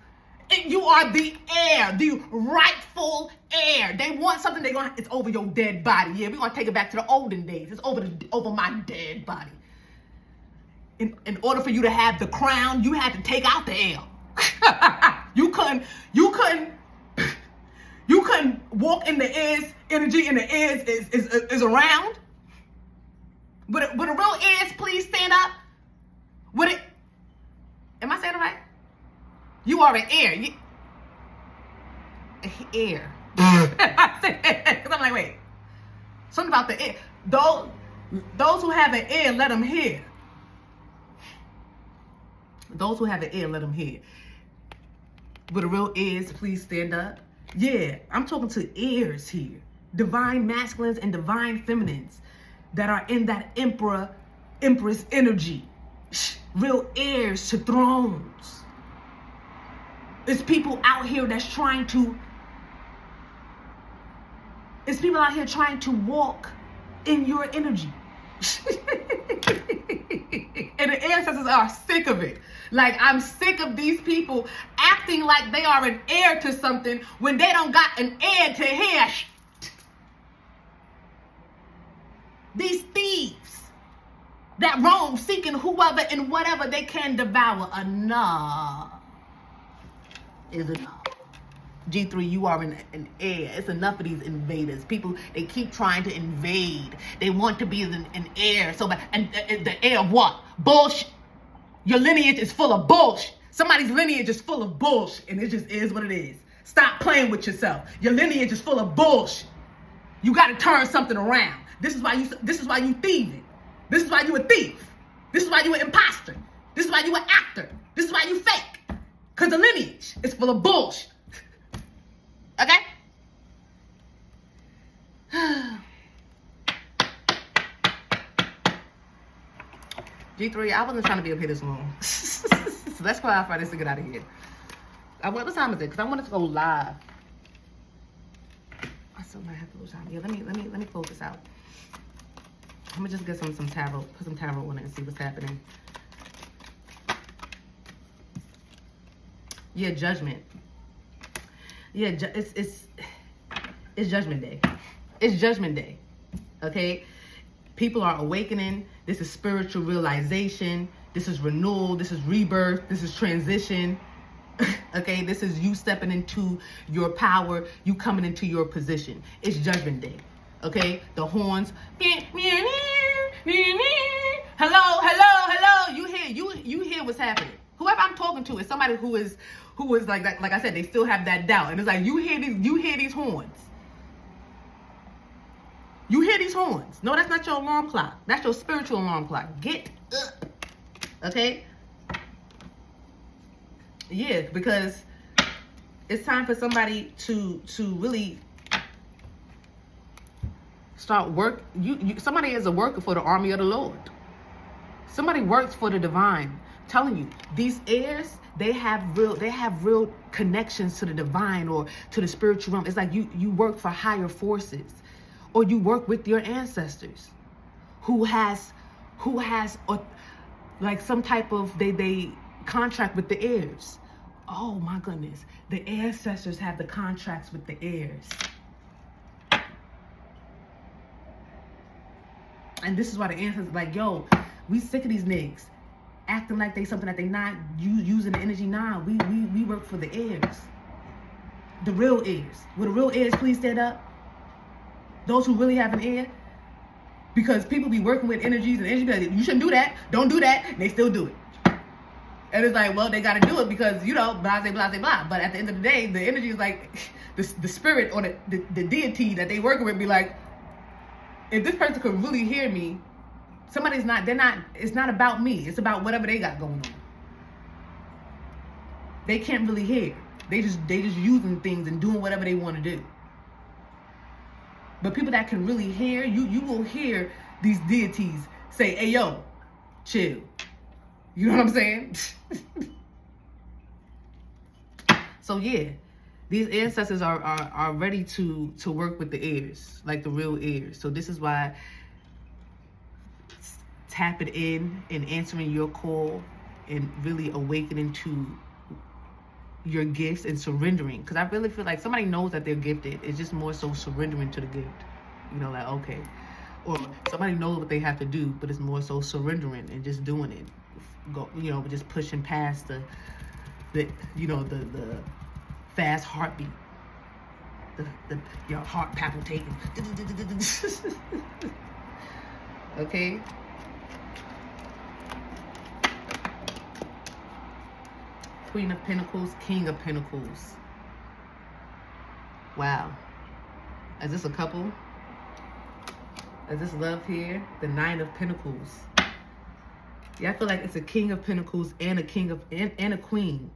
S1: You are the heir, the rightful heir. They want something, it's over your dead body. Yeah, we're gonna take it back to the olden days. It's over my dead body. In order for you to have the crown, you had to take out the heir. You couldn't walk in the heir's energy, and the heir is around. Would a real heirs please stand up? Am I saying it right? You are an heir. Heir. Because I'm like, wait. Something about the heir. Those who have an heir, let them hear. Those who have an heir, let them hear. Would a real heirs please stand up? Yeah, I'm talking to heirs here. Divine masculines and divine feminines that are in that empress energy. Real heirs to thrones. It's people out here trying to walk in your energy. And the ancestors are sick of it. Like, I'm sick of these people acting like they are an heir to something when they don't got an heir to hear. These thieves that roam seeking whoever and whatever they can devour. Enough is enough. G3, you are an heir. It's enough of these invaders. People, they keep trying to invade. They want to be an heir. So, and the heir of what? Bullshit. Your lineage is full of bullshit. Somebody's lineage is full of bullshit, and it just is what it is. Stop playing with yourself. Your lineage is full of bullshit. You got to turn something around. This is why you thieving. This is why you a thief. This is why you an imposter. This is why you an actor. This is why you fake. Because the lineage is full of bullshit. Okay? G3, I wasn't trying to be up here this long. So let's clarify this to get out of here. What time is it? Because I wanted to go live. I still might have to lose time. Yeah, let me close this out. I'm gonna just get some tarot, put some tarot on it and see what's happening. Yeah, judgment. Yeah, it's judgment day. It's judgment day. Okay? People are awakening. This is spiritual realization. This is renewal. This is rebirth. This is transition. Okay? This is you stepping into your power. You coming into your position. It's judgment day. Okay? The horns. Hello. You hear what's happening. Whoever I'm talking to is somebody who is like I said, they still have that doubt. And it's like, you hear these horns. You hear these horns. No, that's not your alarm clock. That's your spiritual alarm clock. Get up. Okay? Yeah, because it's time for somebody to really start work. Somebody is a worker for the army of the Lord. Somebody works for the divine. I'm telling you, these heirs, they have real connections to the divine or to the spiritual realm. It's like you work for higher forces, or you work with your ancestors who has like some type of they contract with the heirs. Oh my goodness, the ancestors have the contracts with the heirs. And this is why the ancestors like, yo, we sick of these niggas acting like they something that they not using the energy now. We work for the heirs. The real heirs. Will the real heirs please stand up? Those who really have an heir? Because people be working with energies and energy be like, you shouldn't do that. Don't do that. And they still do it. And it's like, well, they got to do it because, you know, blah, blah, blah, blah. But at the end of the day, the energy is like the spirit or the deity that they working with be like, if this person could really hear me, it's not about me. It's about whatever they got going on. They can't really hear. They just using things and doing whatever they want to do. But people that can really hear, you will hear these deities say, hey, yo, chill. You know what I'm saying? So yeah, these ancestors are ready to work with the heirs, like the real heirs. So this is why tapping in and answering your call and really awakening to your gifts and surrendering. Because I really feel like somebody knows that they're gifted. It's just more so surrendering to the gift. You know, like, okay. Or somebody knows what they have to do, but it's more so surrendering and just doing it. Go, you know, just pushing past the fast heartbeat. Your heart palpitating. Okay? Queen of Pentacles, King of Pentacles. Wow. Is this a couple? Is this love here? The Nine of Pentacles. Yeah, I feel like it's a King of Pentacles and a King of and a Queen.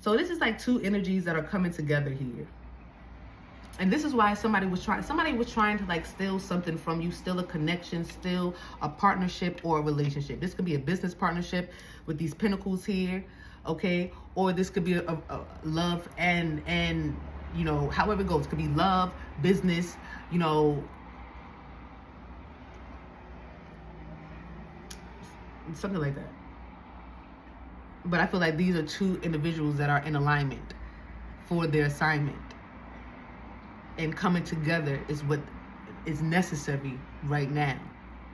S1: So this is like two energies that are coming together here. And this is why somebody was trying to like steal something from you, steal a connection, steal a partnership or a relationship. This could be a business partnership with these pentacles here, okay? Or this could be a love and you know, however it goes. It could be love, business, you know, something like that. But I feel like these are two individuals that are in alignment for their assignment. And coming together is what is necessary right now.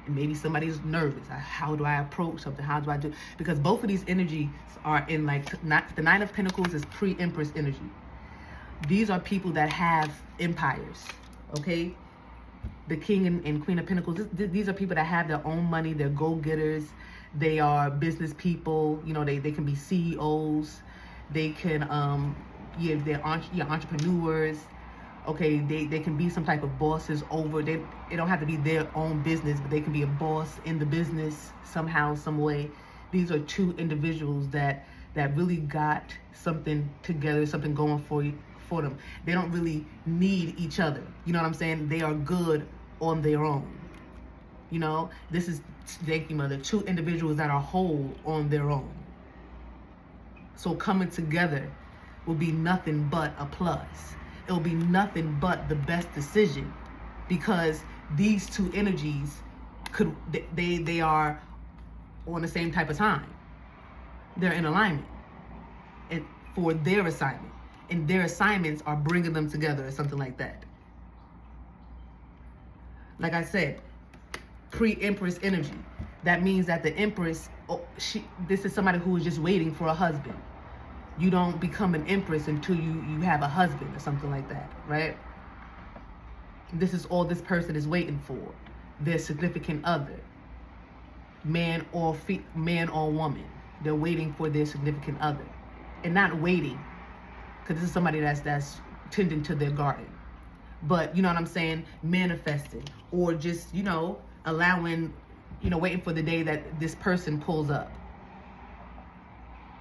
S1: And maybe somebody's nervous. How do I approach something? How do I do? Because both of these energies are in like, the Nine of Pentacles is pre-Empress energy. These are people that have empires, okay? The King and Queen of Pentacles, these are people that have their own money. They're go-getters. They are business people. You know, they can be CEOs. They can, they're entrepreneurs. Okay, they can be some type of bosses over. It don't have to be their own business, but they can be a boss in the business somehow, some way. These are two individuals that really got something together, something going for them. They don't really need each other. You know what I'm saying? They are good on their own. You know, this is, thank you, Mother, two individuals that are whole on their own. So coming together will be nothing but a plus. It'll be nothing but the best decision, because these two energies they are on the same type of time. They're in alignment and for their assignment, and their assignments are bringing them together or something like that. Like I said, pre-Empress energy. That means that the Empress, this is somebody who is just waiting for a husband. You don't become an Empress until you have a husband or something like that, right? This is all this person is waiting for. Their significant other. Man or woman. They're waiting for their significant other. And not waiting, because this is somebody that's tending to their garden. But, you know what I'm saying? Manifesting. Or just, you know, allowing, you know, waiting for the day that this person pulls up.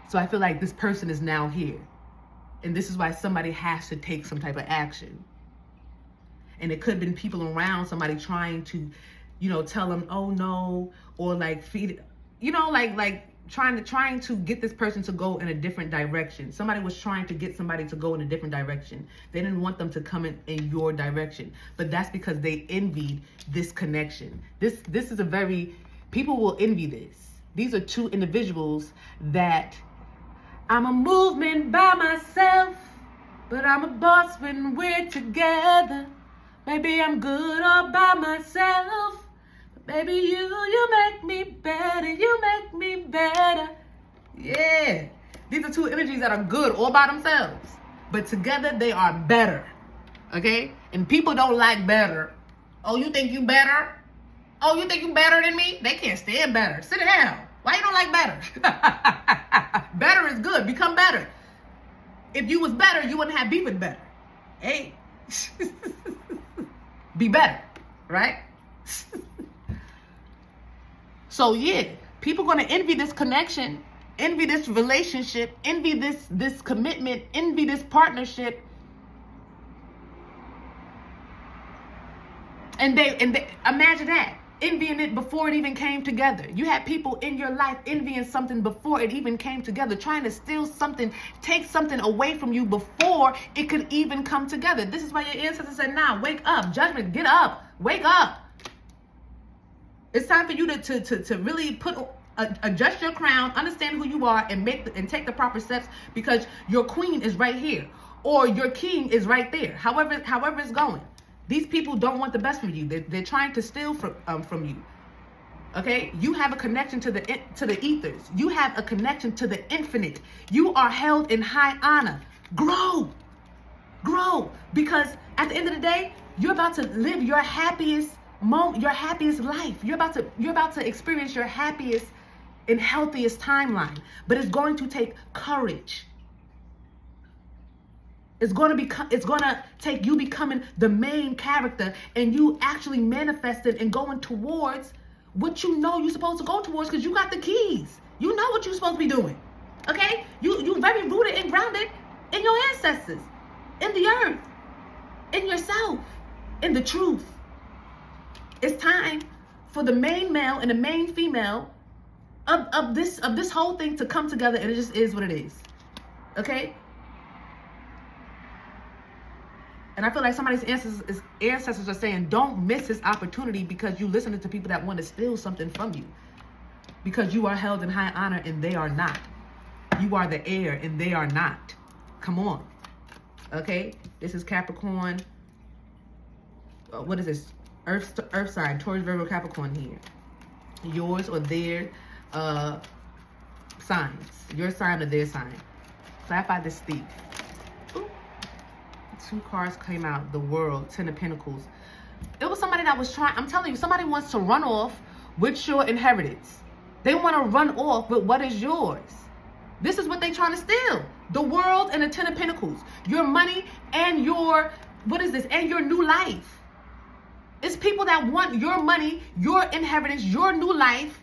S1: So I feel like this person is now here. And this is why somebody has to take some type of action. And it could have been people around, somebody trying to, you know, tell them, oh no, or like feed it, you know, like trying to get this person to go in a different direction. Somebody was trying to get somebody to go in a different direction. They didn't want them to come in your direction. But that's because they envied this connection. This is people will envy this. These are two individuals that, I'm a movement by myself, but I'm a boss when we're together. Maybe I'm good all by myself, but baby, you make me better, you make me better. Yeah, these are two energies that are good all by themselves. but together they are better. Okay? And people don't like better. Oh, you think you better? Oh, you think you better than me? They can't stand better. Sit down. Why you don't like better? Better is good. Become better. If you was better, you wouldn't have beef with better. Hey. Be better. Right? So yeah, people gonna envy this connection, envy this relationship, envy this commitment, envy this partnership. And they imagine that, envying it before it even came together. You had people in your life envying something before it even came together, trying to steal something, take something away from you before it could even come together. This is why your ancestors said, nah, wake up, judgment, get up, wake up. It's time for you to really adjust your crown, understand who you are, and take the proper steps, because your queen is right here, or your king is right there. However it's going. These people don't want the best from you. They're trying to steal from you. Okay? You have a connection to the ethers. You have a connection to the infinite. You are held in high honor. Grow. Grow. Because at the end of the day, you're about to live your happiest moment, your happiest life. You're about to experience your happiest and healthiest timeline. But it's going to take courage. It's going to take you becoming the main character and you actually manifesting and going towards what you know you're supposed to go towards, because you got the keys. You know what you're supposed to be doing. Okay? You very rooted and grounded in your ancestors, in the earth, in yourself, in the truth. It's time for the main male and the main female of this whole thing to come together, and it just is what it is. Okay? And I feel like somebody's ancestors are saying, don't miss this opportunity, because you listening to people that want to steal something from you. Because you are held in high honor and they are not. You are the heir and they are not. Come on. Okay? This is Capricorn. What is this? Earth sign. Taurus, Virgo, Capricorn here. Yours or their signs. Your sign or their sign. Clarify this thief. Two cards came out. The World, 10 of Pentacles. It was somebody that was trying, I'm telling you, somebody wants to run off with your inheritance. They want to run off with what is yours. This is what they're trying to steal. The World and the 10 of Pentacles. Your money and your, what is this? And your new life. It's people that want your money, your inheritance, your new life.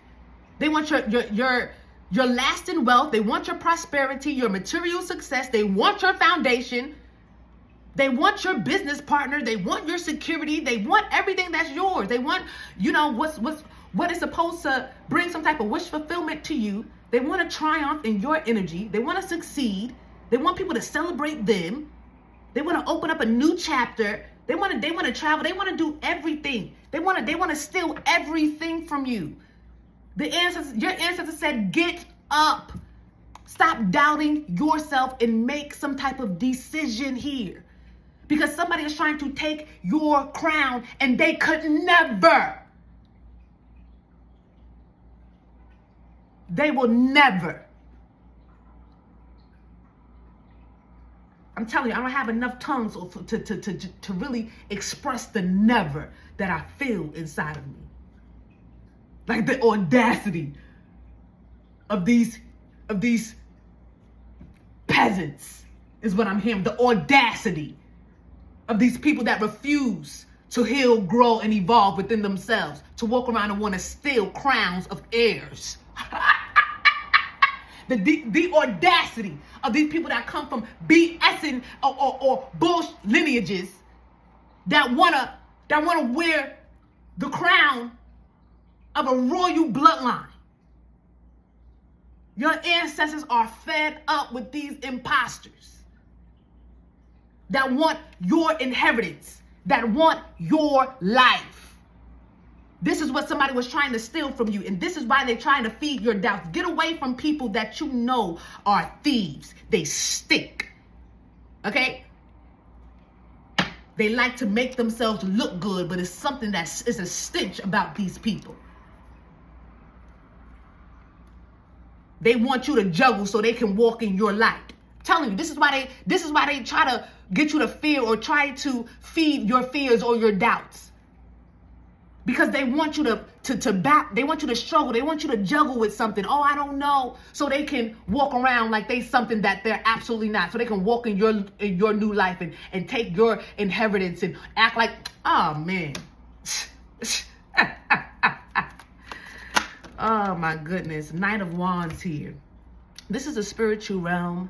S1: They want your lasting wealth. They want your prosperity, your material success. They want your foundation. They want your business partner. They want your security. They want everything that's yours. They want, what is supposed to bring some type of wish fulfillment to you. They want to triumph in your energy. They want to succeed. They want people to celebrate them. They want to open up a new chapter. They want to travel. They want to do everything. They want to steal everything from you. Your ancestors said, get up. Stop doubting yourself and make some type of decision here. Because somebody is trying to take your crown and they could never. They will never. I'm telling you, I don't have enough tongues to really express the never that I feel inside of me. Like the audacity of these peasants is what I'm hearing. The audacity of these people that refuse to heal, grow, and evolve within themselves, to walk around and want to steal crowns of heirs. The audacity of these people that come from BSing or bullshit lineages that wanna wear the crown of a royal bloodline. Your ancestors are fed up with these imposters that want your inheritance, that want your life. This is what somebody was trying to steal from you, and this is why they're trying to feed your doubts. Get away from people that you know are thieves. They stink. Okay? They like to make themselves look good, but it's something that is a stench about these people. They want you to juggle so they can walk in your light. Telling you, this is why they try to get you to fear or try to feed your fears or your doubts. Because they want you they want you to struggle. They want you to juggle with something. Oh, I don't know. So they can walk around like they something that they're absolutely not. So they can walk in your new life and take your inheritance and act like, oh man. Oh my goodness. Knight of Wands here. This is a spiritual realm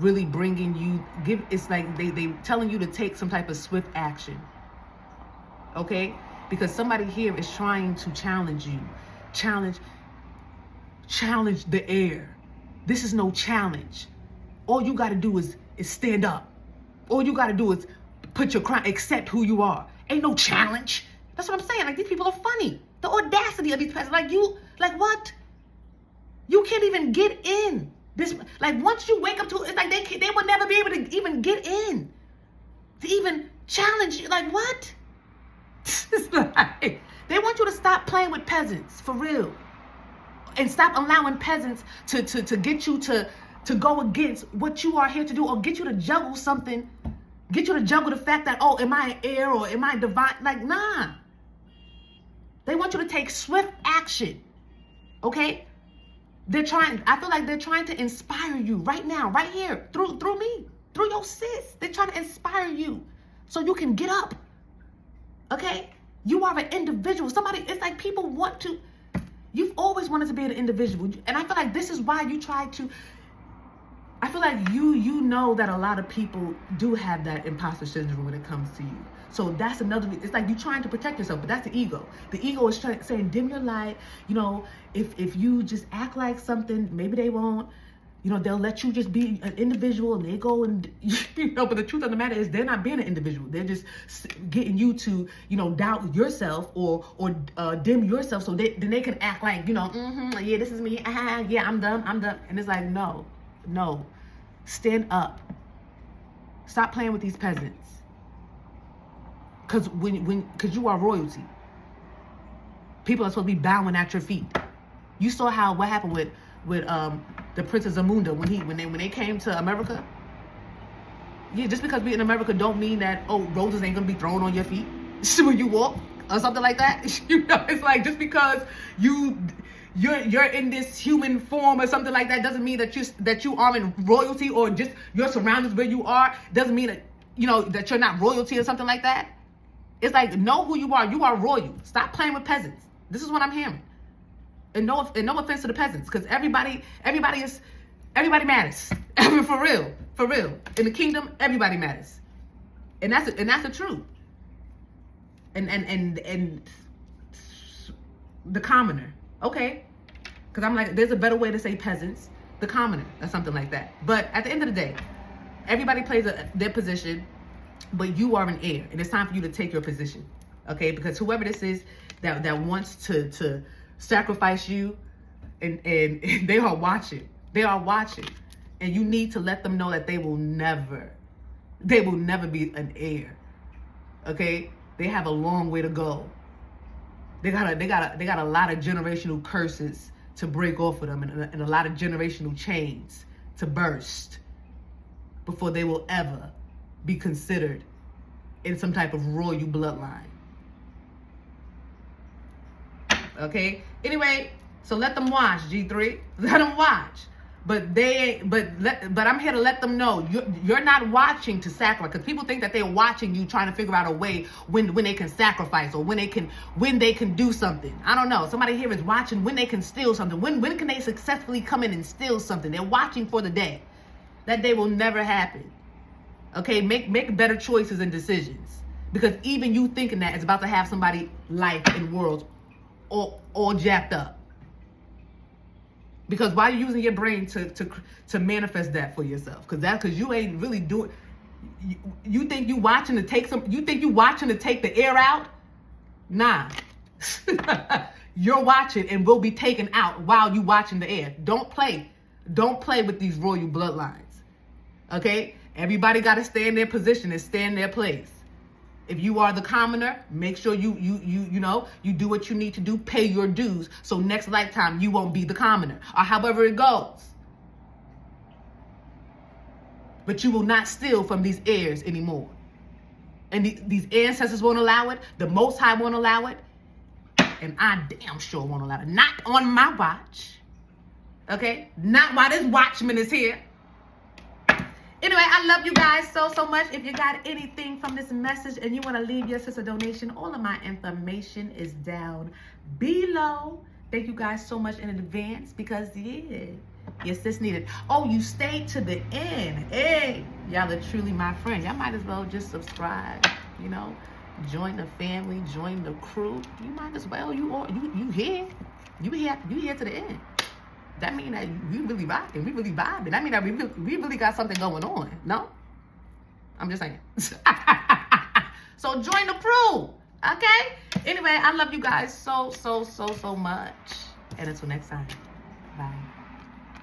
S1: really bringing you, it's like they telling you to take some type of swift action. Okay? Because somebody here is trying to challenge you. Challenge the air. This is no challenge. All you got to do is stand up. All you got to do is put your crown, accept who you are. Ain't no challenge. That's what I'm saying. Like, these people are funny. The audacity of these people. Like what? You can't even get in. This, like, once you wake up to it, it's like they will never be able to even get in. To even challenge you. Like, what? It's like, they want you to stop playing with peasants, for real. And stop allowing peasants to get you to go against what you are here to do, or get you to juggle something, get you to juggle the fact that, oh, am I an heir or am I divine? Like, nah. They want you to take swift action, okay? I feel like they're trying to inspire you right now, right here, through me, through your sis. They're trying to inspire you so you can get up. Okay? You are an individual. It's like people want to, you've always wanted to be an individual. And I feel like this is why you try to, I feel like you know that a lot of people do have that imposter syndrome when it comes to you. So that's another, it's like you're trying to protect yourself, but that's the ego. The ego is saying, dim your light. You know, if you just act like something, maybe they won't. You know, they'll let you just be an individual and they go and, you know, but the truth of the matter is they're not being an individual. They're just getting you to, you know, doubt yourself or dim yourself so then they can act like, you know, yeah, this is me. Yeah, I'm done. And it's like, no. Stand up. Stop playing with these peasants. Because because you are royalty. People are supposed to be bowing at your feet. You saw what happened with the Princess Zamunda when they came to America. Yeah, just because we're in America don't mean that, oh, roses ain't gonna be thrown on your feet when you walk or something like that. You know, it's like just because you're in this human form or something like that doesn't mean that you are in royalty, or just your surroundings where you are doesn't mean that, you know, that you're not royalty or something like that. It's like, know who you are. You are royal. Stop playing with peasants. This is what I'm hearing. And no offense to the peasants, because everybody matters. For real. In the kingdom, everybody matters. And that's the truth. And the commoner. Okay. Because I'm like, there's a better way to say peasants. The commoner or something like that. But at the end of the day, everybody plays their position, but you are an heir. And it's time for you to take your position. Okay? Because whoever this is that wants to sacrifice you, and they are watching. They are watching. And you need to let them know that they will never be an heir. Okay? They have a long way to go. They got a lot of generational curses to break off of them, and a lot of generational chains to burst before they will ever be considered in some type of royal bloodline. Okay? Anyway, so let them watch, G3. Let them watch. But I'm here to let them know you're not watching to sacrifice, because people think that they're watching you trying to figure out a way when they can sacrifice, or when they can do something. I don't know. Somebody here is watching when they can steal something. When can they successfully come in and steal something? They're watching for the day. That day will never happen. Okay, make better choices and decisions, because even you thinking that is about to have somebody's life and world all jacked up. Because why are you using your brain to manifest that for yourself? Because you ain't really doing. You think you watching to take the air out? Nah. You're watching and will be taken out while you watching the air. Don't play with these royal bloodlines. Okay? Everybody got to stay in their position and stay in their place. If you are the commoner, make sure you do what you need to do, pay your dues, so next lifetime you won't be the commoner, or however it goes. But you will not steal from these heirs anymore. And these ancestors won't allow it. The Most High won't allow it. And I damn sure won't allow it. Not on my watch. Okay? Not while this watchman is here. Anyway, I love you guys so much. If you got anything from this message and you want to leave your sister donation, all of my information is down below. Thank you guys so much in advance because, yeah, your sis needed. Oh, you stayed to the end. Hey, y'all are truly my friend. Y'all might as well just subscribe, you know, join the family, join the crew. You might as well. You here. You here to the end. That means that we really rocking. We really vibing. That means that we really got something going on. No? I'm just saying. So join the crew. Okay? Anyway, I love you guys so much. And until next time.